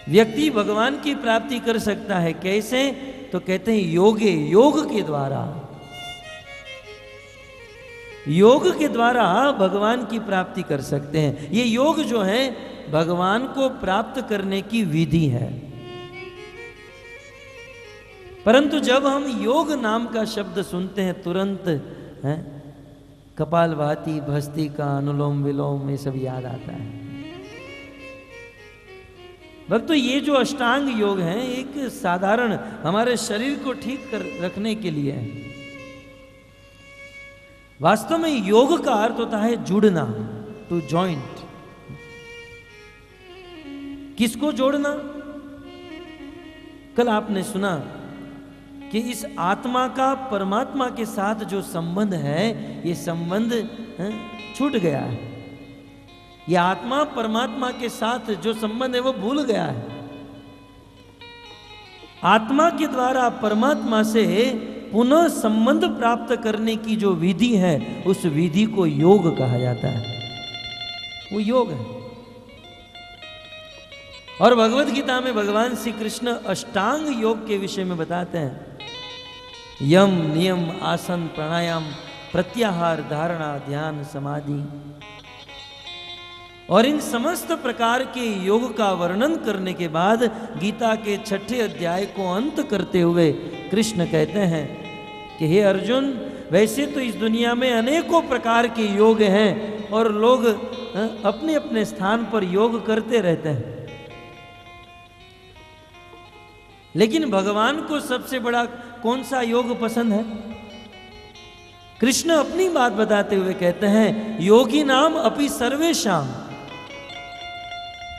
व्यक्ति भगवान की प्राप्ति कर सकता है। कैसे? तो कहते हैं योगे, योग के द्वारा। योग के द्वारा भगवान की प्राप्ति कर सकते हैं। ये योग जो है भगवान को प्राप्त करने की विधि है। परंतु जब हम योग नाम का शब्द सुनते हैं तुरंत कपालभाति, भस्त्रिका, अनुलोम विलोम ये सब याद आता है। भक्तों, ये जो अष्टांग योग है एक साधारण हमारे शरीर को ठीक कर रखने के लिए है। वास्तव में योग का अर्थ होता है जुड़ना, टू जॉइंट। किसको जोड़ना? कल आपने सुना कि इस आत्मा का परमात्मा के साथ जो संबंध है, ये संबंध छूट गया है। ये आत्मा परमात्मा के साथ जो संबंध है वो भूल गया है। आत्मा के द्वारा परमात्मा से पुनः संबंध प्राप्त करने की जो विधि है, उस विधि को योग कहा जाता है। वो योग है। और भगवत गीता में भगवान श्री कृष्ण अष्टांग योग के विषय में बताते हैं यम नियम आसन प्राणायाम प्रत्याहार धारणा ध्यान समाधि और इन समस्त प्रकार के योग का वर्णन करने के बाद गीता के 6ठे अध्याय को अंत करते हुए कृष्ण कहते हैं कि हे अर्जुन, वैसे तो इस दुनिया में अनेकों प्रकार के योग हैं और लोग अपने अपने स्थान पर योग करते रहते हैं, लेकिन भगवान को सबसे बड़ा कौन सा योग पसंद है? कृष्ण अपनी बात बताते हुए कहते हैं योगी नाम अपि सर्वेशाम।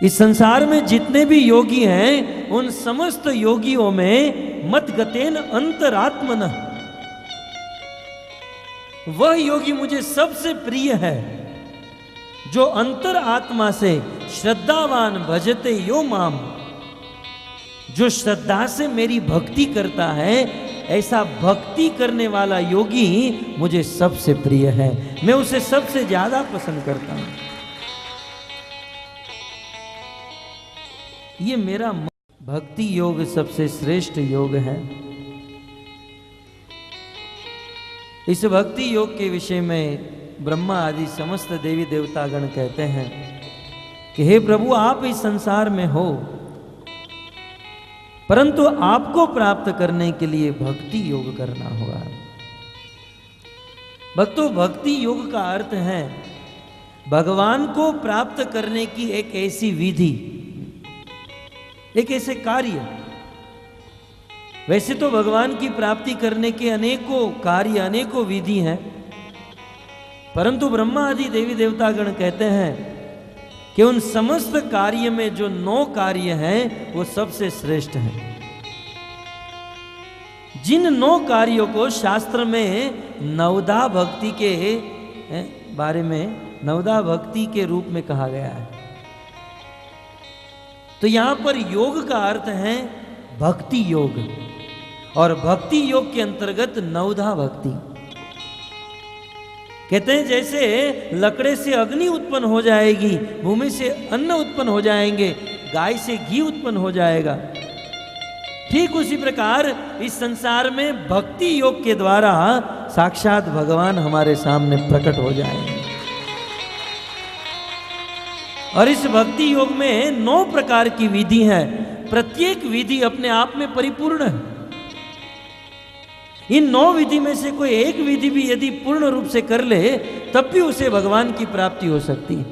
इस संसार में जितने भी योगी हैं उन समस्त योगियों में मद्गतेन अंतरात्मन, वह योगी मुझे सबसे प्रिय है जो अंतर आत्मा से श्रद्धावान भजते यो माम, जो श्रद्धा से मेरी भक्ति करता है, ऐसा भक्ति करने वाला योगी मुझे सबसे प्रिय है, मैं उसे सबसे ज्यादा पसंद करता हूं। ये मेरा भक्ति योग सबसे श्रेष्ठ योग है। इस भक्ति योग के विषय में ब्रह्मा आदि समस्त देवी देवतागण कहते हैं कि हे प्रभु, आप इस संसार में हो, परंतु आपको प्राप्त करने के लिए भक्ति योग करना होगा। भक्तों, भक्ति योग का अर्थ है भगवान को प्राप्त करने की एक ऐसी विधि, एक ऐसे कार्य। वैसे तो भगवान की प्राप्ति करने के अनेकों कार्य, अनेकों विधि हैं, परंतु ब्रह्मा आदि देवी देवतागण कहते हैं कि उन समस्त कार्य में जो 9 कार्य हैं वो सबसे श्रेष्ठ हैं। जिन 9 कार्यों को शास्त्र में नवधा भक्ति के बारे में, नवधा भक्ति के रूप में कहा गया है, तो यहां पर योग का अर्थ है भक्ति योग, और भक्ति योग के अंतर्गत नवधा भक्ति। कहते हैं जैसे लकड़े से अग्नि उत्पन्न हो जाएगी, भूमि से अन्न उत्पन्न हो जाएंगे, गाय से घी उत्पन्न हो जाएगा, ठीक उसी प्रकार इस संसार में भक्ति योग के द्वारा साक्षात भगवान हमारे सामने प्रकट हो जाएंगे। और इस भक्ति योग में 9 प्रकार की विधि है, प्रत्येक विधि अपने आप में परिपूर्ण है। इन 9 विधि में से कोई एक विधि भी यदि पूर्ण रूप से कर ले तब भी उसे भगवान की प्राप्ति हो सकती है।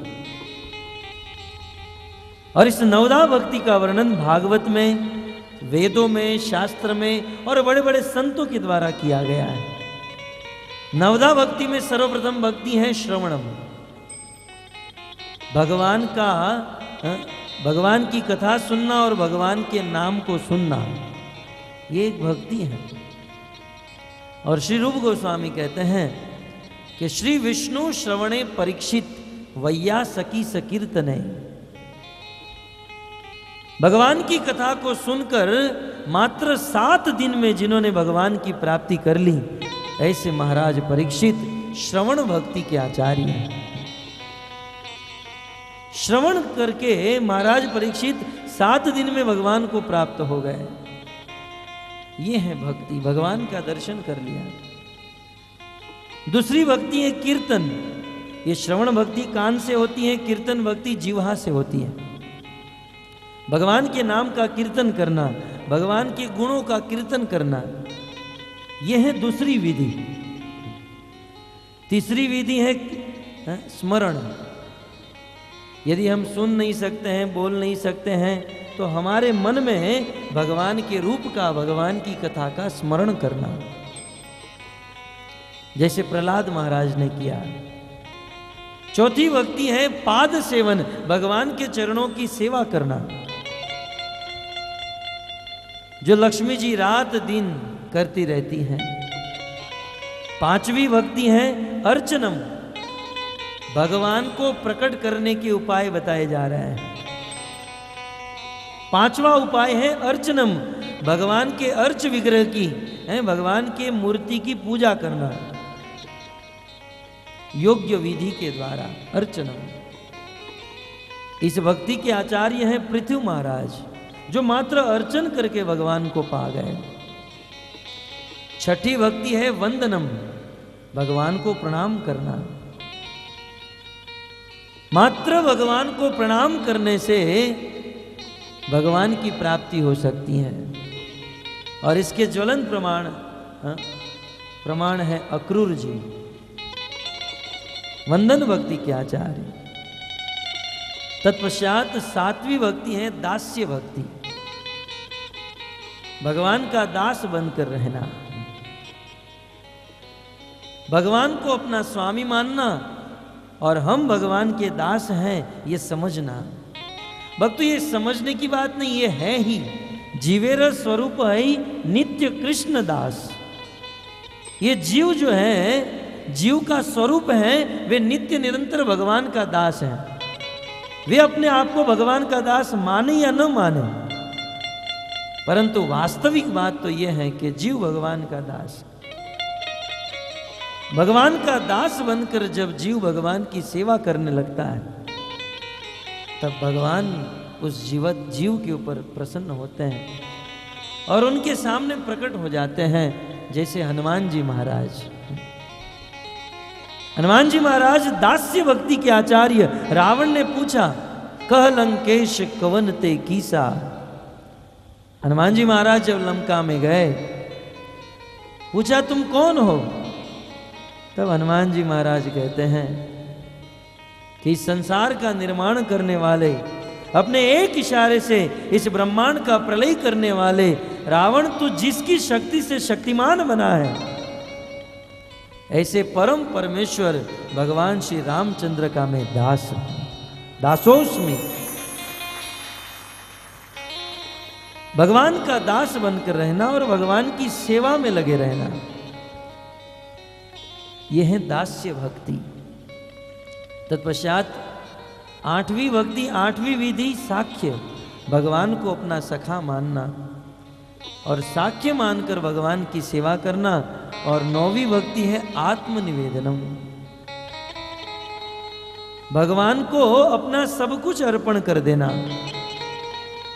और इस नवधा भक्ति का वर्णन भागवत में, वेदों में, शास्त्र में और बड़े बड़े संतों के द्वारा किया गया है। नवधा भक्ति में सर्वप्रथम भक्ति है श्रवणम, भगवान का, भगवान की कथा सुनना और भगवान के नाम को सुनना, ये एक भक्ति है। और श्री रूप गोस्वामी कहते हैं कि श्री विष्णु श्रवणे परीक्षित वैया सकी सकीर्तने, भगवान की कथा को सुनकर मात्र 7 दिन में जिन्होंने भगवान की प्राप्ति कर ली, ऐसे महाराज परीक्षित श्रवण भक्ति के आचार्य हैं। श्रवण करके महाराज परीक्षित 7 दिन में भगवान को प्राप्त हो गए। ये है भक्ति, भगवान का दर्शन कर लिया। दूसरी भक्ति है कीर्तन। ये श्रवण भक्ति कान से होती है, कीर्तन भक्ति जिह्वा से होती है। भगवान के नाम का कीर्तन करना, भगवान के गुणों का कीर्तन करना, यह है दूसरी विधि। तीसरी विधि है स्मरण। यदि हम सुन नहीं सकते हैं, बोल नहीं सकते हैं, तो हमारे मन में भगवान के रूप का, भगवान की कथा का स्मरण करना, जैसे प्रहलाद महाराज ने किया। चौथी भक्ति है पाद सेवन, भगवान के चरणों की सेवा करना, जो लक्ष्मी जी रात दिन करती रहती हैं। पांचवी भक्ति है अर्चनम, भगवान को प्रकट करने के उपाय बताए जा रहे हैं। पांचवा उपाय है अर्चनम, भगवान के अर्च विग्रह की, भगवान के मूर्ति की पूजा करना योग्य विधि के द्वारा, अर्चनम। इस भक्ति के आचार्य हैं पृथु महाराज, जो मात्र अर्चन करके भगवान को पा गए। छठी भक्ति है वंदनम, भगवान को प्रणाम करना। मात्र भगवान को प्रणाम करने से भगवान की प्राप्ति हो सकती है। और इसके ज्वलंत प्रमाण है अक्रूर जी, वंदन भक्ति के आचार्य। तत्पश्चात सातवीं भक्ति है दास्य भक्ति, भगवान का दास बनकर रहना, भगवान को अपना स्वामी मानना और हम भगवान के दास हैं ये समझना। भक्त ये समझने की बात नहीं, ये है ही, जीवेर स्वरूप है ही नित्य कृष्ण दास। ये जीव जो है, जीव का स्वरूप है, वे नित्य निरंतर भगवान का दास है। वे अपने आप को भगवान का दास माने या न माने, परंतु वास्तविक बात तो यह है कि जीव भगवान का दास। भगवान का दास बनकर जब जीव भगवान की सेवा करने लगता है, तब भगवान उस जीव के ऊपर प्रसन्न होते हैं और उनके सामने प्रकट हो जाते हैं। जैसे हनुमान जी महाराज, हनुमान जी महाराज दास्य भक्ति के आचार्य। रावण ने पूछा, कह लंकेश कवन ते कीसा। हनुमान जी महाराज जब लंका में गए, पूछा तुम कौन हो? तब हनुमान जी महाराज कहते हैं कि इस संसार का निर्माण करने वाले, अपने एक इशारे से इस ब्रह्मांड का प्रलय करने वाले रावण तो जिसकी शक्ति से शक्तिमान बना है, ऐसे परम परमेश्वर भगवान श्री रामचंद्र का मैं दास हूं, दासोस्मि। भगवान का दास बनकर रहना और भगवान की सेवा में लगे रहना, यह है दास्य भक्ति। तत्पश्चात आठवीं भक्ति, आठवीं विधि साख्य, भगवान को अपना सखा मानना और साख्य मानकर भगवान की सेवा करना। और नौवीं भक्ति है आत्मनिवेदनम, भगवान को अपना सब कुछ अर्पण कर देना।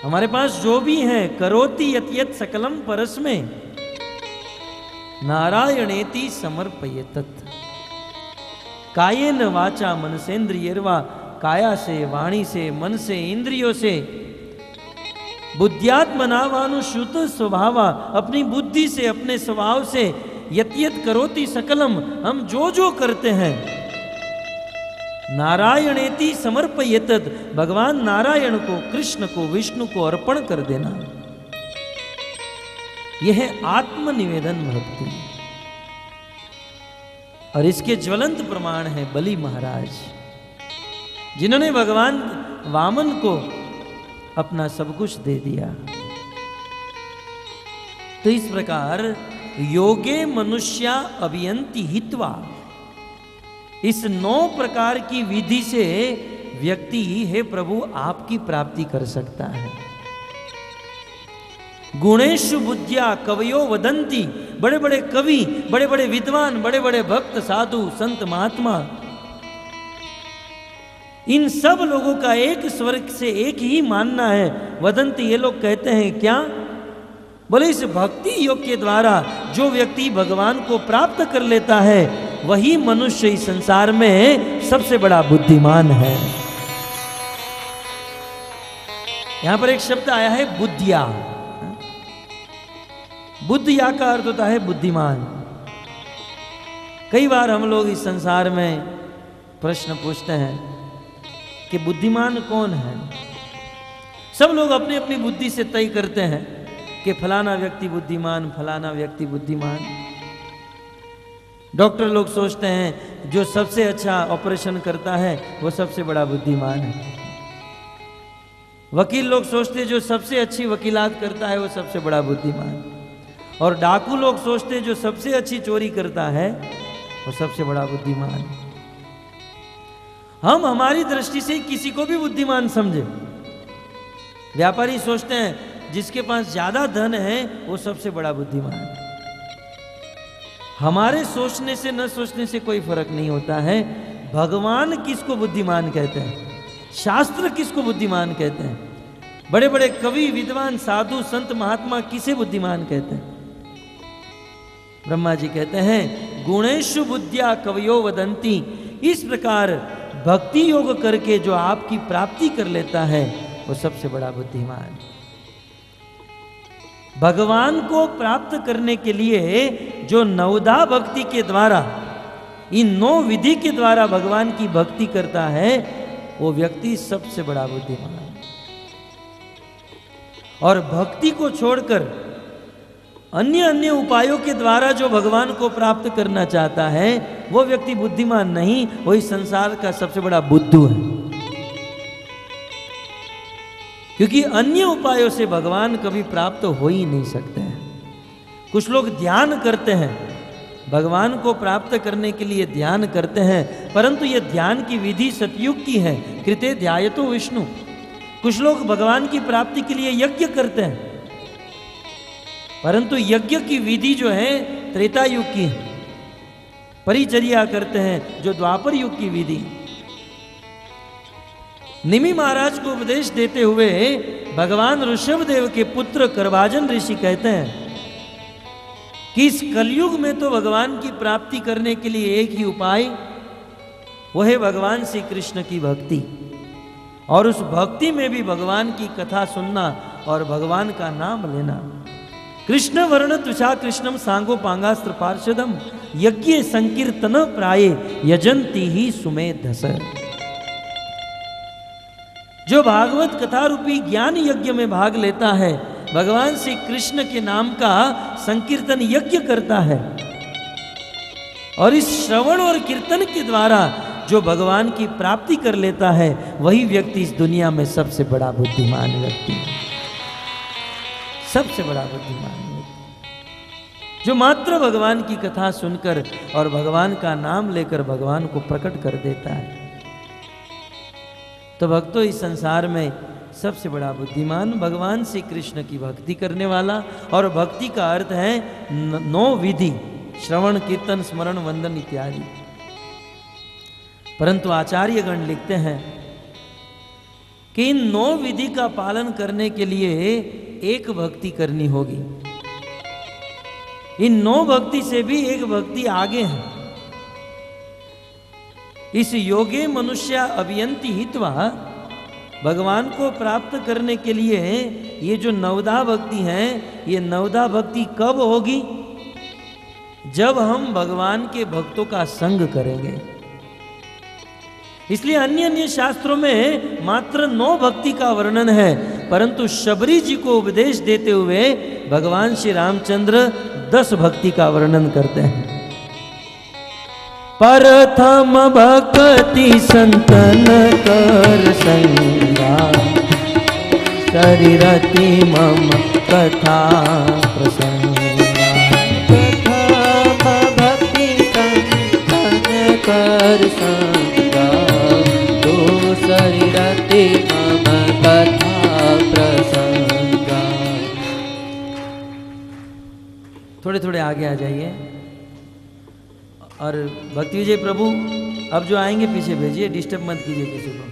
हमारे पास जो भी है, करोति यत यत सकलम परस्मै नारायणेति समर्पयेतत्। कायेन वाचा मनसेन्द्रियर्वा, काया से, वाणी से, मन से, इंद्रियों से, बुद्ध्यात्मनावानुश्रुत स्वभावा, अपनी बुद्धि से, अपने स्वभाव से, यत यत करोति सकलम, हम जो जो करते हैं, नारायणेति समर्पयेतत्, भगवान नारायण को, कृष्ण को, विष्णु को अर्पण कर देना। यह है आत्मनिवेदन भक्ति। और इसके ज्वलंत प्रमाण है बलि महाराज, जिन्होंने भगवान वामन को अपना सब कुछ दे दिया। तो इस प्रकार योगे मनुष्या अभियंति हित्वा, इस 9 प्रकार की विधि से व्यक्ति, हे प्रभु, आपकी प्राप्ति कर सकता है। गुणेषु बुद्धिया कवयो वदंती, बड़े बड़े कवि, बड़े बड़े विद्वान, बड़े बड़े भक्त, साधु, संत, महात्मा, इन सब लोगों का एक स्वर से एक ही मानना है। वदंती, ये लोग कहते हैं क्या? बोले इस भक्ति योग के द्वारा जो व्यक्ति भगवान को प्राप्त कर लेता है, वही मनुष्य इस संसार में सबसे बड़ा बुद्धिमान है। यहां पर एक शब्द आया है बुद्धिया। बुद्धिया का अर्थ होता है बुद्धिमान। कई बार हम लोग इस संसार में प्रश्न पूछते हैं कि बुद्धिमान कौन है। सब लोग अपनी अपनी बुद्धि से तय करते हैं कि फलाना व्यक्ति बुद्धिमान, फलाना व्यक्ति बुद्धिमान। डॉक्टर लोग सोचते हैं जो सबसे अच्छा ऑपरेशन करता है वो सबसे बड़ा बुद्धिमान है। वकील लोग सोचते हैं जो सबसे अच्छी वकीलात करता है वो सबसे बड़ा बुद्धिमान। और डाकू लोग सोचते हैं जो सबसे अच्छी चोरी करता है वो सबसे बड़ा बुद्धिमान। हम हमारी दृष्टि से किसी को भी बुद्धिमान समझे। व्यापारी सोचते हैं जिसके पास ज्यादा धन है वो सबसे बड़ा बुद्धिमान है। हमारे सोचने से न सोचने से कोई फर्क नहीं होता है। भगवान किसको बुद्धिमान कहते हैं, शास्त्र किसको बुद्धिमान कहते हैं, बड़े बड़े कवि, विद्वान, साधु, संत, महात्मा किसे बुद्धिमान कहते हैं? ब्रह्मा जी कहते हैं गुणेषु बुद्धिया कवयो वदंती, इस प्रकार भक्ति योग करके जो आपकी प्राप्ति कर लेता है वो सबसे बड़ा बुद्धिमान। भगवान को प्राप्त करने के लिए जो नवदा भक्ति के द्वारा, इन 9 विधि के द्वारा भगवान की भक्ति करता है वो व्यक्ति सबसे बड़ा बुद्धिमान। और भक्ति को छोड़कर अन्य अन्य उपायों के द्वारा जो भगवान को प्राप्त करना चाहता है वो व्यक्ति बुद्धिमान नहीं, वही संसार का सबसे बड़ा बुद्धू है। क्योंकि अन्य उपायों से भगवान कभी प्राप्त हो ही नहीं सकते हैं। कुछ लोग ध्यान करते हैं, भगवान को प्राप्त करने के लिए ध्यान करते हैं, परंतु यह ध्यान की विधि सतयुग की है, कृते ध्यायतो विष्णु। कुछ लोग भगवान की प्राप्ति के लिए यज्ञ करते हैं, परंतु यज्ञ की विधि जो है त्रेता युग की है। परिचर्या करते हैं जो द्वापर युग की विधि। निमि महाराज को उपदेश देते हुए भगवान ऋषभदेव के पुत्र करभाजन ऋषि कहते हैं कि इस कलयुग में तो भगवान की प्राप्ति करने के लिए एक ही उपाय, वो है भगवान श्री कृष्ण की भक्ति। और उस भक्ति में भी भगवान की कथा सुनना और भगवान का नाम लेना। कृष्ण वर्ण तुषा कृष्णम सांगो पांगास्त्र पार्षदम यज्ञ संकीर्तन प्राये यजंती ही सुमेधस। जो भागवत कथा रूपी ज्ञान यज्ञ में भाग लेता है, भगवान श्री कृष्ण के नाम का संकीर्तन यज्ञ करता है, और इस श्रवण और कीर्तन के द्वारा जो भगवान की प्राप्ति कर लेता है, वही व्यक्ति इस दुनिया में सबसे बड़ा बुद्धिमान व्यक्ति है। सबसे बड़ा बुद्धिमान व्यक्ति जो मात्र भगवान की कथा सुनकर और भगवान का नाम लेकर भगवान को प्रकट कर देता है। तो भक्तों, इस संसार में सबसे बड़ा बुद्धिमान भगवान श्री कृष्ण की भक्ति करने वाला। और भक्ति का अर्थ है 9 विधि, श्रवण कीर्तन स्मरण वंदन इत्यादि। परंतु आचार्यगण लिखते हैं कि इन 9 विधि का पालन करने के लिए एक भक्ति करनी होगी। इन 9 भक्ति से भी एक भक्ति आगे है। इस योगे मनुष्य अभियंति हित्वा, भगवान को प्राप्त करने के लिए ये जो नवदा भक्ति है, ये नवदा भक्ति कब होगी? जब हम भगवान के भक्तों का संग करेंगे। इसलिए अन्य अन्य शास्त्रों में मात्र 9 भक्ति का वर्णन है, परंतु शबरी जी को उपदेश देते हुए भगवान श्री रामचंद्र 10 भक्ति का वर्णन करते हैं। प्रथम भक्ति संतन कर संगा, शरीरति मम कथा प्रसंगा। प्रथम भक्ति संतन कर संगा, तो शरीरति मम कथा प्रसंगा। थोड़े थोड़े आगे आ जाइए। और भक्ति विजय प्रभु अब जो आएंगे पीछे भेजिए, डिस्टर्ब मत कीजिए किसी को।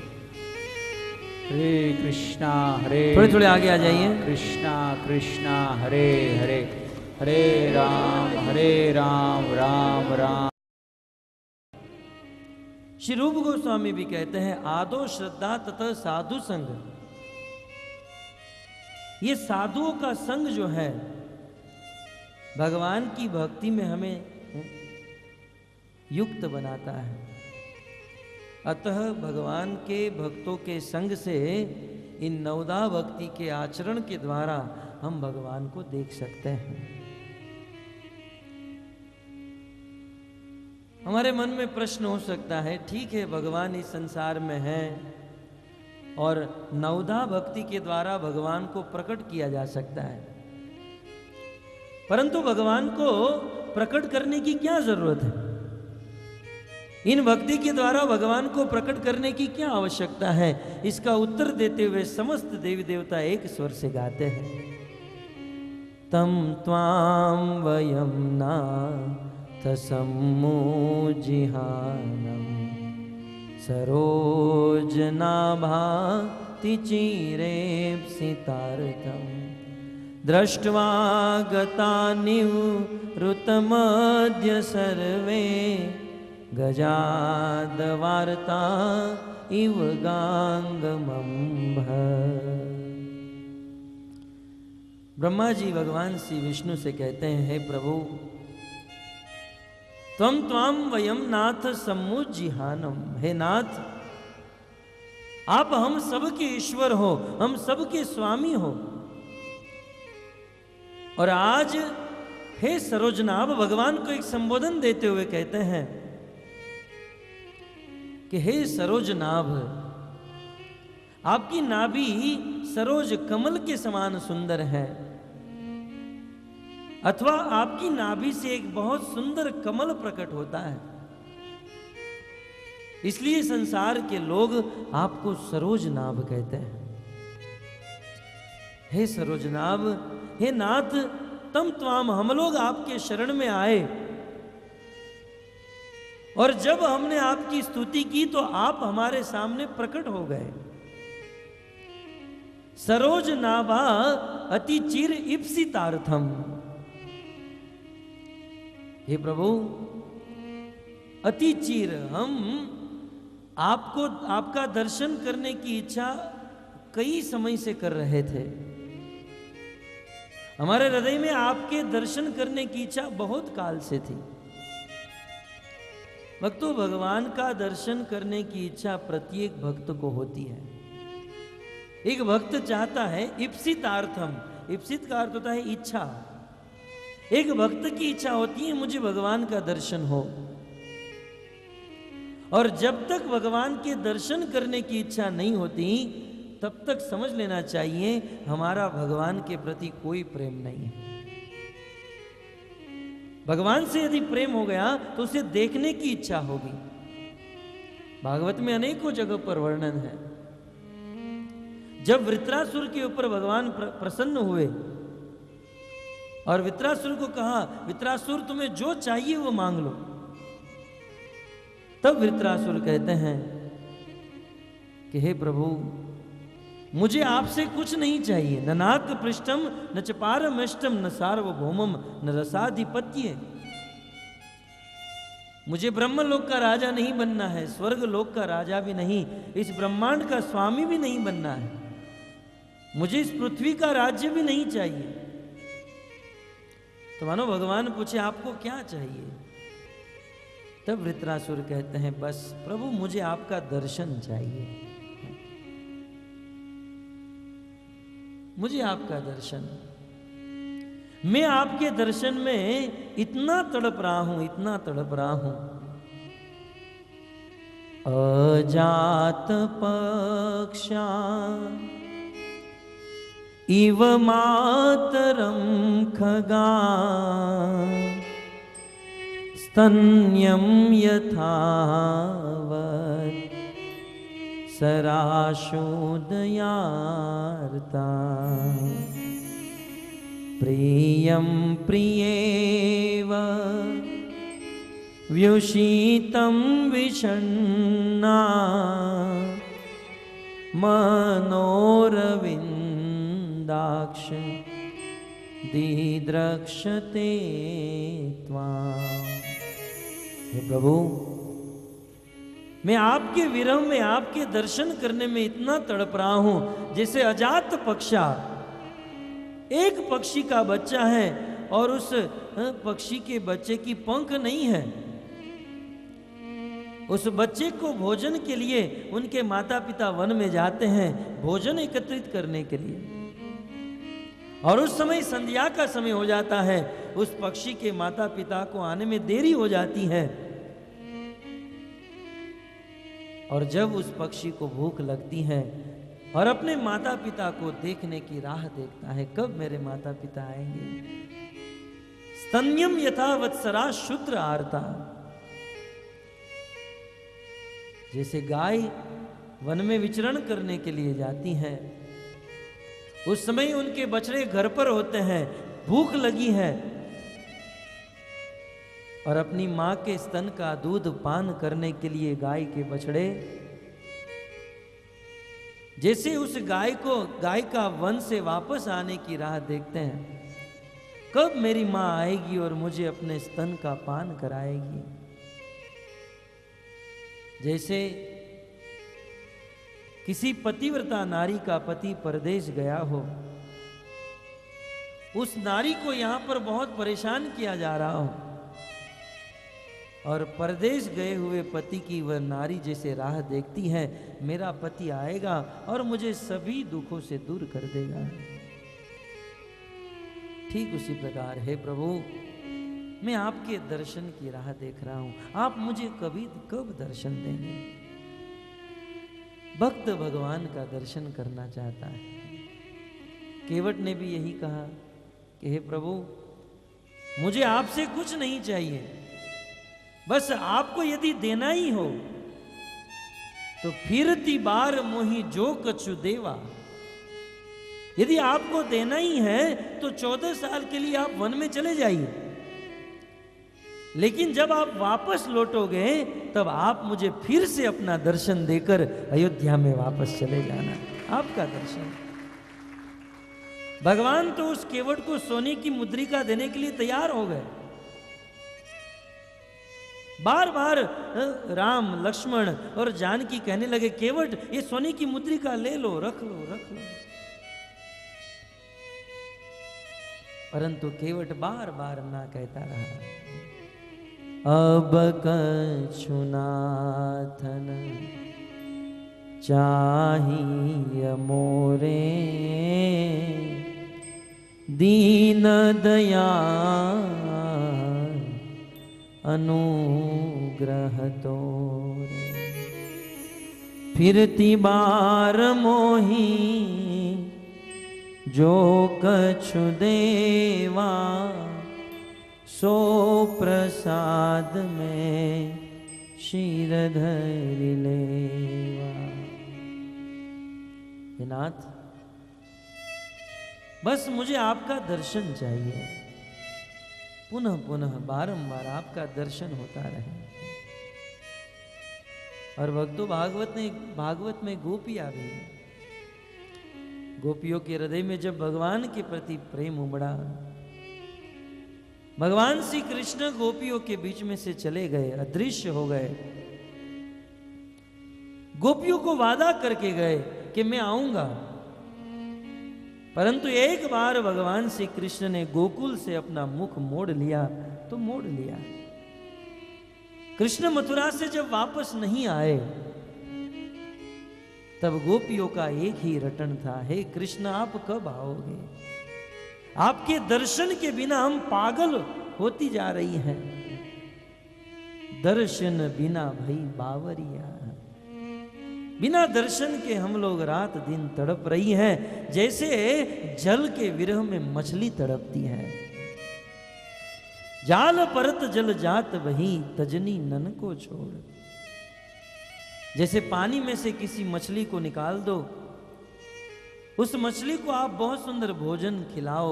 हरे कृष्णा हरे, थोड़े थोड़े आगे आ जाइए। कृष्णा कृष्णा हरे हरे, हरे राम राम राम। श्री रूप गोस्वामी भी कहते हैं आदो श्रद्धा तथा साधु संग। ये साधुओं का संग जो है भगवान की भक्ति में हमें युक्त बनाता है। अतः भगवान के भक्तों के संग से इन नवदा भक्ति के आचरण के द्वारा हम भगवान को देख सकते हैं। हमारे मन में प्रश्न हो सकता है, ठीक है भगवान इस संसार में है और नवदा भक्ति के द्वारा भगवान को प्रकट किया जा सकता है, परंतु भगवान को प्रकट करने की क्या जरूरत है? इन भक्ति के द्वारा भगवान को प्रकट करने की क्या आवश्यकता है? इसका उत्तर देते हुए समस्त देवी देवता एक स्वर से गाते हैं, तम त्वाम वयम नाथ सम्मुजिहानम सरोजनाभाति चिरेप्सितार्थम दृष्ट्वा गतानिव ऋतमद्य सर्वे गजादवार्ता इव गांगमंभ। ब्रह्मा जी भगवान श्री विष्णु से कहते हैं, हे प्रभु, त्वं त्वाम वयम नाथ सम्मुजिहानम। हे नाथ, आप हम सबके ईश्वर हो, हम सबके स्वामी हो। और आज हे सरोजनाभ भगवान को एक संबोधन देते हुए कहते हैं कि हे सरोजनाभ, आपकी नाभि सरोज कमल के समान सुंदर है, अथवा आपकी नाभि से एक बहुत सुंदर कमल प्रकट होता है, इसलिए संसार के लोग आपको सरोजनाभ कहते हैं। हे सरोजनाभ, हे नाथ, तम त्वाम, हम लोग आपके शरण में आए और जब हमने आपकी स्तुति की तो आप हमारे सामने प्रकट हो गए। सरोज नाभा अति चिर इप्सितार्थम। हे प्रभु, अति चिर हम आपको, आपका दर्शन करने की इच्छा कई समय से कर रहे थे। हमारे हृदय में आपके दर्शन करने की इच्छा बहुत काल से थी। भक्तों, भगवान का दर्शन करने की इच्छा प्रत्येक भक्त को होती है। एक भक्त चाहता है इप्सितार्थम, इप्सित का अर्थ होता है इच्छा। एक भक्त की इच्छा होती है मुझे भगवान का दर्शन हो, और जब तक भगवान के दर्शन करने की इच्छा नहीं होती तब तक समझ लेना चाहिए हमारा भगवान के प्रति कोई प्रेम नहीं है। भगवान से यदि प्रेम हो गया तो उसे देखने की इच्छा होगी। भागवत में अनेकों जगह पर वर्णन है, जब वृत्रासुर के ऊपर भगवान प्रसन्न हुए और वृत्रासुर को कहा, वृत्रासुर तुम्हें जो चाहिए वो मांग लो, तब वृत्रासुर कहते हैं कि हे प्रभु, मुझे आपसे कुछ नहीं चाहिए। न नाक पृष्ठम न च पारमेष्टम न सार्वभौमम न रसाधिपत्य। मुझे ब्रह्मलोक का राजा नहीं बनना है, स्वर्ग लोक का राजा भी नहीं, इस ब्रह्मांड का स्वामी भी नहीं बनना है, मुझे इस पृथ्वी का राज्य भी नहीं चाहिए। तो मानो भगवान पूछे आपको क्या चाहिए? तब वृत्रासुर कहते हैं, बस प्रभु मुझे आपका दर्शन चाहिए, मुझे आपका दर्शन। मैं आपके दर्शन में इतना तड़प रहा हूं, इतना तड़प रहा हूं। अजात पक्षा इव मातरम खगा स्तन्यम यथावत् सराशोदयार्ता प्रियं प्रियेव व्युषितं विषण्णा मनोरविन्दाक्ष दिद्रक्षते त्वाम्। हे प्रभु, मैं आपके विरह में, आपके दर्शन करने में इतना तड़प रहा हूं जैसे अजात पक्षा, एक पक्षी का बच्चा है और उस पक्षी के बच्चे की पंख नहीं है। उस बच्चे को भोजन के लिए उनके माता पिता वन में जाते हैं भोजन एकत्रित करने के लिए, और उस समय संध्या का समय हो जाता है। उस पक्षी के माता पिता को आने में देरी हो जाती है, और जब उस पक्षी को भूख लगती है और अपने माता पिता को देखने की राह देखता है, कब मेरे माता पिता आएंगे। स्तन्यम यथा वत्सरा शूद्र आर्ता। जैसे गाय वन में विचरण करने के लिए जाती हैं, उस समय उनके बछड़े घर पर होते हैं, भूख लगी है और अपनी मां के स्तन का दूध पान करने के लिए गाय के बछड़े जैसे उस गाय का वन से वापस आने की राह देखते हैं, कब मेरी माँ आएगी और मुझे अपने स्तन का पान कराएगी। जैसे किसी पतिव्रता नारी का पति परदेश गया हो, उस नारी को यहां पर बहुत परेशान किया जा रहा हो, और परदेश गए हुए पति की वह नारी जैसे राह देखती है, मेरा पति आएगा और मुझे सभी दुखों से दूर कर देगा। ठीक उसी प्रकार है प्रभु, मैं आपके दर्शन की राह देख रहा हूं, आप मुझे कब दर्शन देंगे। भक्त भगवान का दर्शन करना चाहता है। केवट ने भी यही कहा कि हे प्रभु, मुझे आपसे कुछ नहीं चाहिए, बस आपको यदि देना ही हो तो फिरती बार मोहि जो कछु देवा। यदि आपको देना ही है तो 14 साल के लिए आप वन में चले जाइए, लेकिन जब आप वापस लौटोगे तब आप मुझे फिर से अपना दर्शन देकर अयोध्या में वापस चले जाना। आपका दर्शन। भगवान तो उस केवट को सोने की मुद्रिका देने के लिए तैयार हो गए। बार बार राम लक्ष्मण और जानकी कहने लगे, केवट ये सोने की मुद्रिका ले लो, रख लो, रख लो। परंतु केवट बार बार ना कहता रहा। अब कछु नाथन चाहिए मोरे, दीन दयाल अनुग्रह तोरे। फिरती बार मोही जो कछु देवा, सो प्रसाद में शीर धरि लेवा। हे नाथ, बस मुझे आपका दर्शन चाहिए, पुनः पुनः बारंबार आपका दर्शन होता रहे। और भक्तों, भागवत में गोपियां भी, गोपियों के हृदय में जब भगवान के प्रति प्रेम उमड़ा, भगवान श्री कृष्ण गोपियों के बीच में से चले गए, अदृश्य हो गए। गोपियों को वादा करके गए कि मैं आऊंगा, परंतु एक बार भगवान श्री कृष्ण ने गोकुल से अपना मुख मोड़ लिया तो मोड़ लिया। कृष्ण मथुरा से जब वापस नहीं आए तब गोपियों का एक ही रटन था, हे कृष्ण आप कब आओगे? आपके दर्शन के बिना हम पागल होती जा रही हैं। दर्शन बिना भई बावरिया, बिना दर्शन के हम लोग रात दिन तड़प रही हैं, जैसे जल के विरह में मछली तड़पती है। जाल परत जल जात वही तजनी नन को छोड़। जैसे पानी में से किसी मछली को निकाल दो, उस मछली को आप बहुत सुंदर भोजन खिलाओ,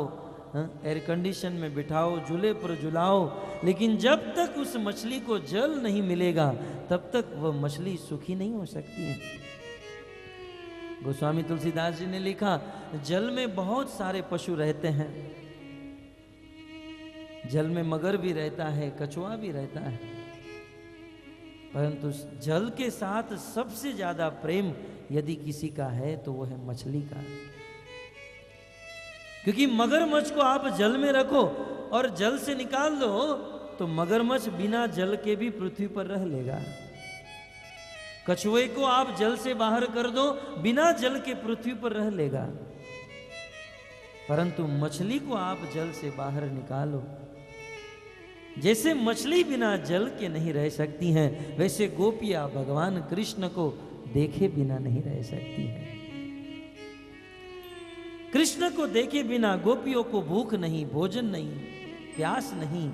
एयर कंडीशन में बिठाओ, झूले पर झुलाओ, लेकिन जब तक उस मछली को जल नहीं मिलेगा तब तक वह मछली सुखी नहीं हो सकती है। गोस्वामी तुलसीदास जी ने लिखा, जल में बहुत सारे पशु रहते हैं, जल में मगर भी रहता है, कछुआ भी रहता है, परंतु जल के साथ सबसे ज्यादा प्रेम यदि किसी का है तो वो है मछली का। क्योंकि मगरमच्छ को आप जल में रखो और जल से निकाल दो तो मगरमच्छ बिना जल के भी पृथ्वी पर रह लेगा। कछुए को आप जल से बाहर कर दो, बिना जल के पृथ्वी पर रह लेगा, परंतु मछली को आप जल से बाहर निकालो। जैसे मछली बिना जल के नहीं रह सकती हैं, वैसे गोपियां भगवान कृष्ण को देखे बिना नहीं रह सकती हैं। कृष्ण को देखे बिना गोपियों को भूख नहीं, भोजन नहीं, प्यास नहीं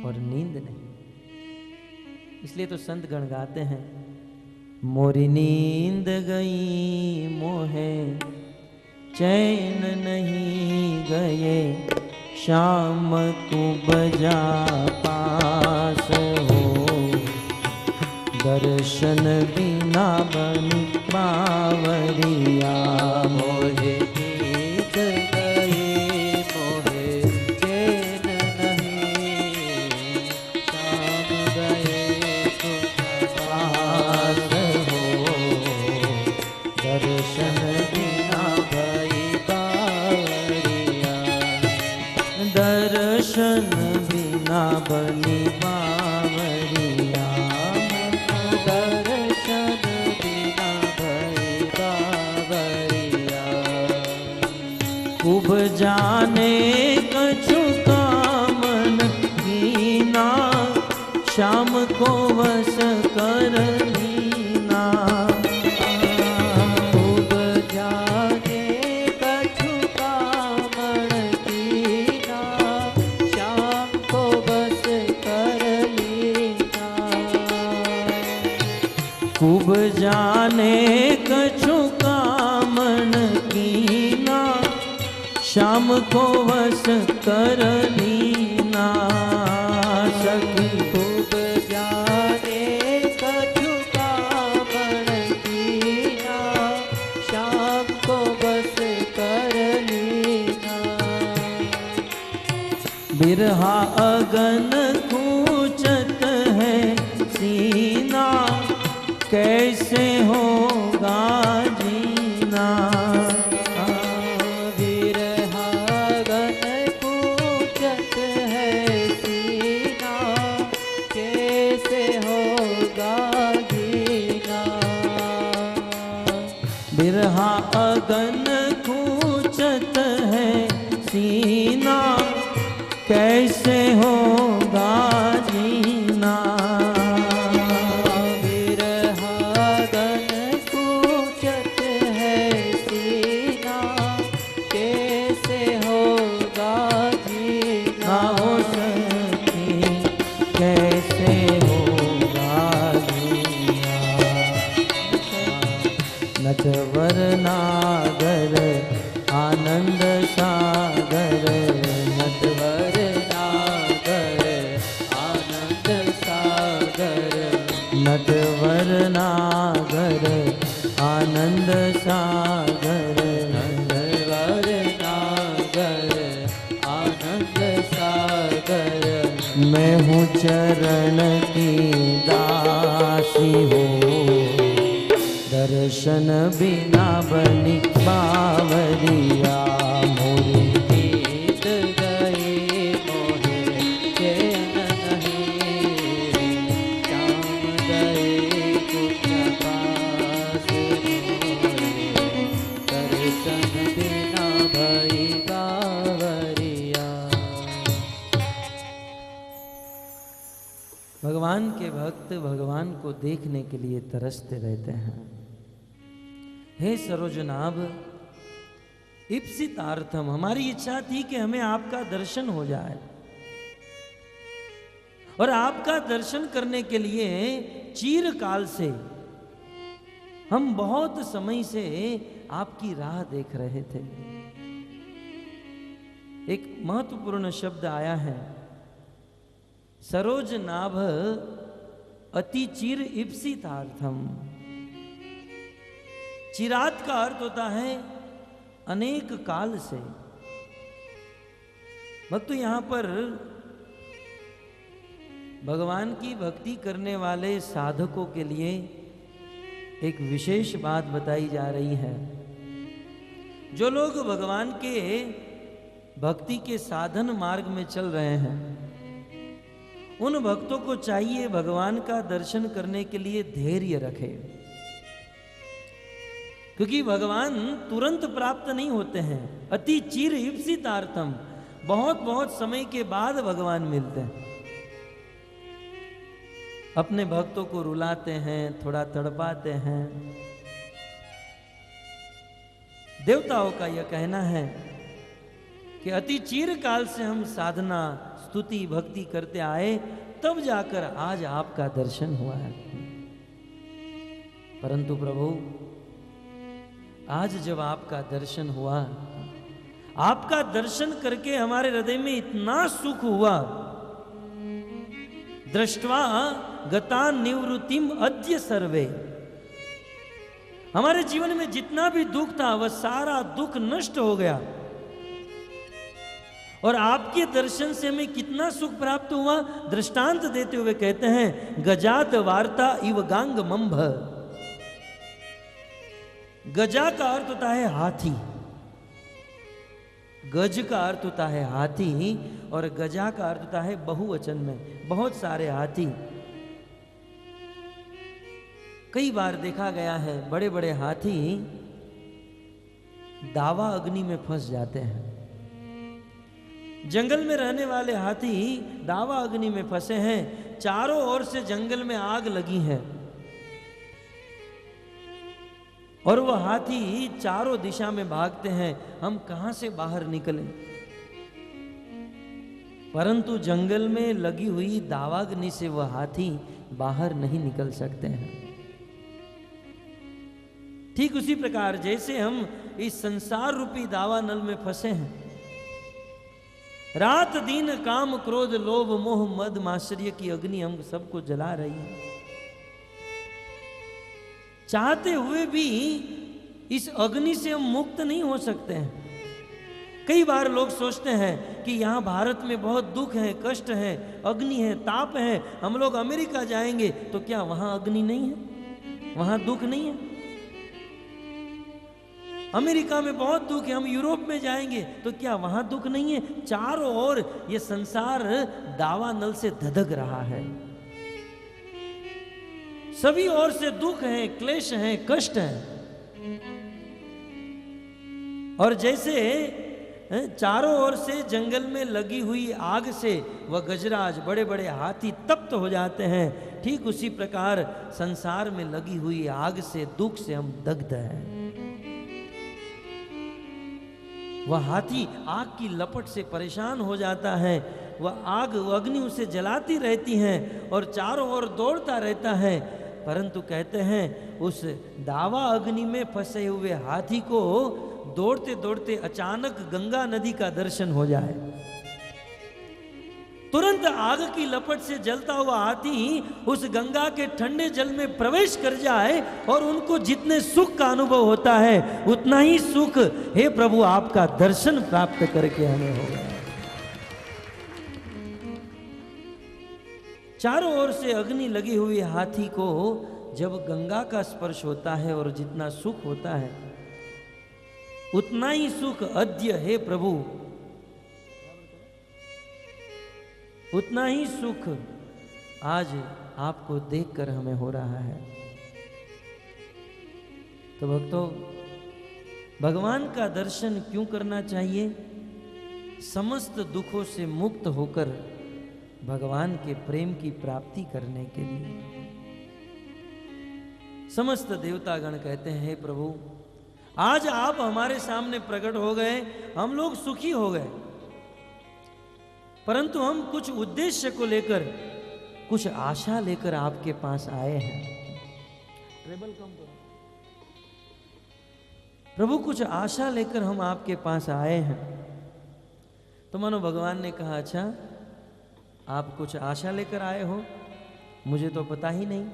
और नींद नहीं। इसलिए तो संत गण गाते हैं, मोरी नींद गई मोहे चैन नहीं गए, श्याम तू बजा पास हो, दर्शन बिना बन बावरिया। मोहे नींद गई मोहे चैन दर्शन बिना भई बावरिया। खूब जाने कछु कामन कीना, श्याम को वश कर लीना। खूब जाने कछु कामन कीना, श्याम को बस कर लीना। खूब जाने कछु कामन कीना, श्याम को वश कर लीना। सखी खूब जाने कछु कामन कीना, श्याम को बस कर लीना। बिरहा अगन कूचत है सीना, कैसे होगा जीना। विरहागन पूछत है सीना, कैसे होगा जीना। बिरहा अगन कूचत है सीना, कैसे होगा जीना। विरहागन पूछत है सीना, कैसे होगा जीना। ना हो सकी कैसे होगा जीना। नटवर नागर आनंद सागर, नटवर नागर आनंद सागर। नटवर नागर आनंद सागर। नटवर नागर आनंद सागर। मैं हूँ चरण की दासी हो, दर्शन बिना बनी बावरिया। मोरी गीत गए मोहे चैन नहीं, श्याम गए कुछ पास मोरे, दर्शन बिना भई बावरिया। भगवान के भक्त भगवान को देखने के लिए तरसते रहते हैं। हे सरोजनाभ इप्सितार्थम, हमारी इच्छा थी कि हमें आपका दर्शन हो जाए, और आपका दर्शन करने के लिए चिरकाल से हम बहुत समय से आपकी राह देख रहे थे। एक महत्वपूर्ण शब्द आया है, सरोज नाभ अति चिर इप्सितार्थम। चिरात का अर्थ होता है अनेक काल से। भक्त यहां पर भगवान की भक्ति करने वाले साधकों के लिए एक विशेष बात बताई जा रही है। जो लोग भगवान के भक्ति के साधन मार्ग में चल रहे हैं, उन भक्तों को चाहिए भगवान का दर्शन करने के लिए धैर्य रखे, क्योंकि भगवान तुरंत प्राप्त नहीं होते हैं। अति चिर इप्सितार्थम, बहुत बहुत समय के बाद भगवान मिलते हैं। अपने भक्तों को रुलाते हैं, थोड़ा तड़पाते हैं। देवताओं का यह कहना है कि अति चिर काल से हम साधना स्तुति भक्ति करते आए, तब जाकर आज आपका दर्शन हुआ है। परंतु प्रभु, आज जब आपका दर्शन हुआ, आपका दर्शन करके हमारे हृदय में इतना सुख हुआ, दृष्ट्वा गता निवृत्तिम अद्य सर्वे, हमारे जीवन में जितना भी दुख था वह सारा दुख नष्ट हो गया, और आपके दर्शन से हमें कितना सुख प्राप्त हुआ। दृष्टांत देते हुए कहते हैं, गजात वार्ता इव गांग मंभ। गजा का अर्थ होता है हाथी, गज का अर्थ होता है हाथी, और गजा का अर्थ होता है बहुवचन में बहुत सारे हाथी। कई बार देखा गया है बड़े बड़े हाथी दावा अग्नि में फंस जाते हैं। जंगल में रहने वाले हाथी दावा अग्नि में फंसे हैं, चारों ओर से जंगल में आग लगी है और वह हाथी चारों दिशा में भागते हैं, हम कहां से बाहर निकलें। परंतु जंगल में लगी हुई दावाग्नि से वह हाथी बाहर नहीं निकल सकते हैं। ठीक उसी प्रकार जैसे हम इस संसार रूपी दावा नल में फंसे हैं, रात दिन काम क्रोध लोभ मोह मद मात्सर्य की अग्नि हम सबको जला रही है। चाहते हुए भी इस अग्नि से हम मुक्त नहीं हो सकते हैं। कई बार लोग सोचते हैं कि यहाँ भारत में बहुत दुख है, कष्ट है, अग्नि है, ताप है, हम लोग अमेरिका जाएंगे तो क्या वहां अग्नि नहीं है, वहां दुख नहीं है। अमेरिका में बहुत दुख है, हम यूरोप में जाएंगे तो क्या वहां दुख नहीं है। चारों ओर ये संसार दावा नल से धधक रहा है, सभी ओर से दुख है, क्लेश है, कष्ट है। और जैसे चारों ओर से जंगल में लगी हुई आग से वह गजराज बड़े बड़े हाथी तप्त हो जाते हैं, ठीक उसी प्रकार संसार में लगी हुई आग से, दुख से हम दग्ध हैं। वह हाथी आग की लपट से परेशान हो जाता है, वह आग अग्नि उसे जलाती रहती है और चारों ओर दौड़ता रहता है। परंतु कहते हैं उस दावा अग्नि में फंसे हुए हाथी को दौड़ते दौड़ते अचानक गंगा नदी का दर्शन हो जाए, तुरंत आग की लपट से जलता हुआ हाथी उस गंगा के ठंडे जल में प्रवेश कर जाए और उनको जितने सुख का अनुभव होता है उतना ही सुख हे प्रभु आपका दर्शन प्राप्त करके हमें होगा। चारों ओर से अग्नि लगी हुई हाथी को जब गंगा का स्पर्श होता है और जितना सुख होता है उतना ही सुख अद्य हे प्रभु, उतना ही सुख आज आपको देखकर हमें हो रहा है। तो भक्तों, भगवान का दर्शन क्यों करना चाहिए? समस्त दुखों से मुक्त होकर भगवान के प्रेम की प्राप्ति करने के लिए। समस्त देवतागण कहते हैं हे प्रभु आज आप हमारे सामने प्रकट हो गए, हम लोग सुखी हो गए, परंतु हम कुछ उद्देश्य को लेकर, कुछ आशा लेकर आपके पास आए हैं। ट्रेबल कम करो प्रभु, कुछ आशा लेकर हम आपके पास आए हैं। तो मानो भगवान ने कहा अच्छा आप कुछ आशा लेकर आए हो, मुझे तो पता ही नहीं।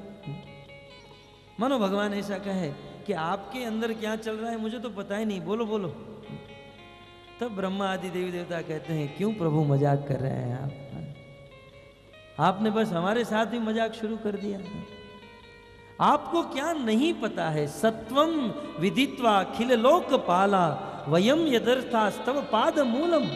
मानो भगवान ऐसा कहे कि आपके अंदर क्या चल रहा है मुझे तो पता ही नहीं, बोलो बोलो। तब ब्रह्मा आदि देवी देवता कहते हैं क्यों प्रभु मजाक कर रहे हैं आप, आपने बस हमारे साथ ही मजाक शुरू कर दिया। आपको क्या नहीं पता है, सत्वम विदित्वा खिल लोक पाला वयम यदर्थास्तव पाद मूलम।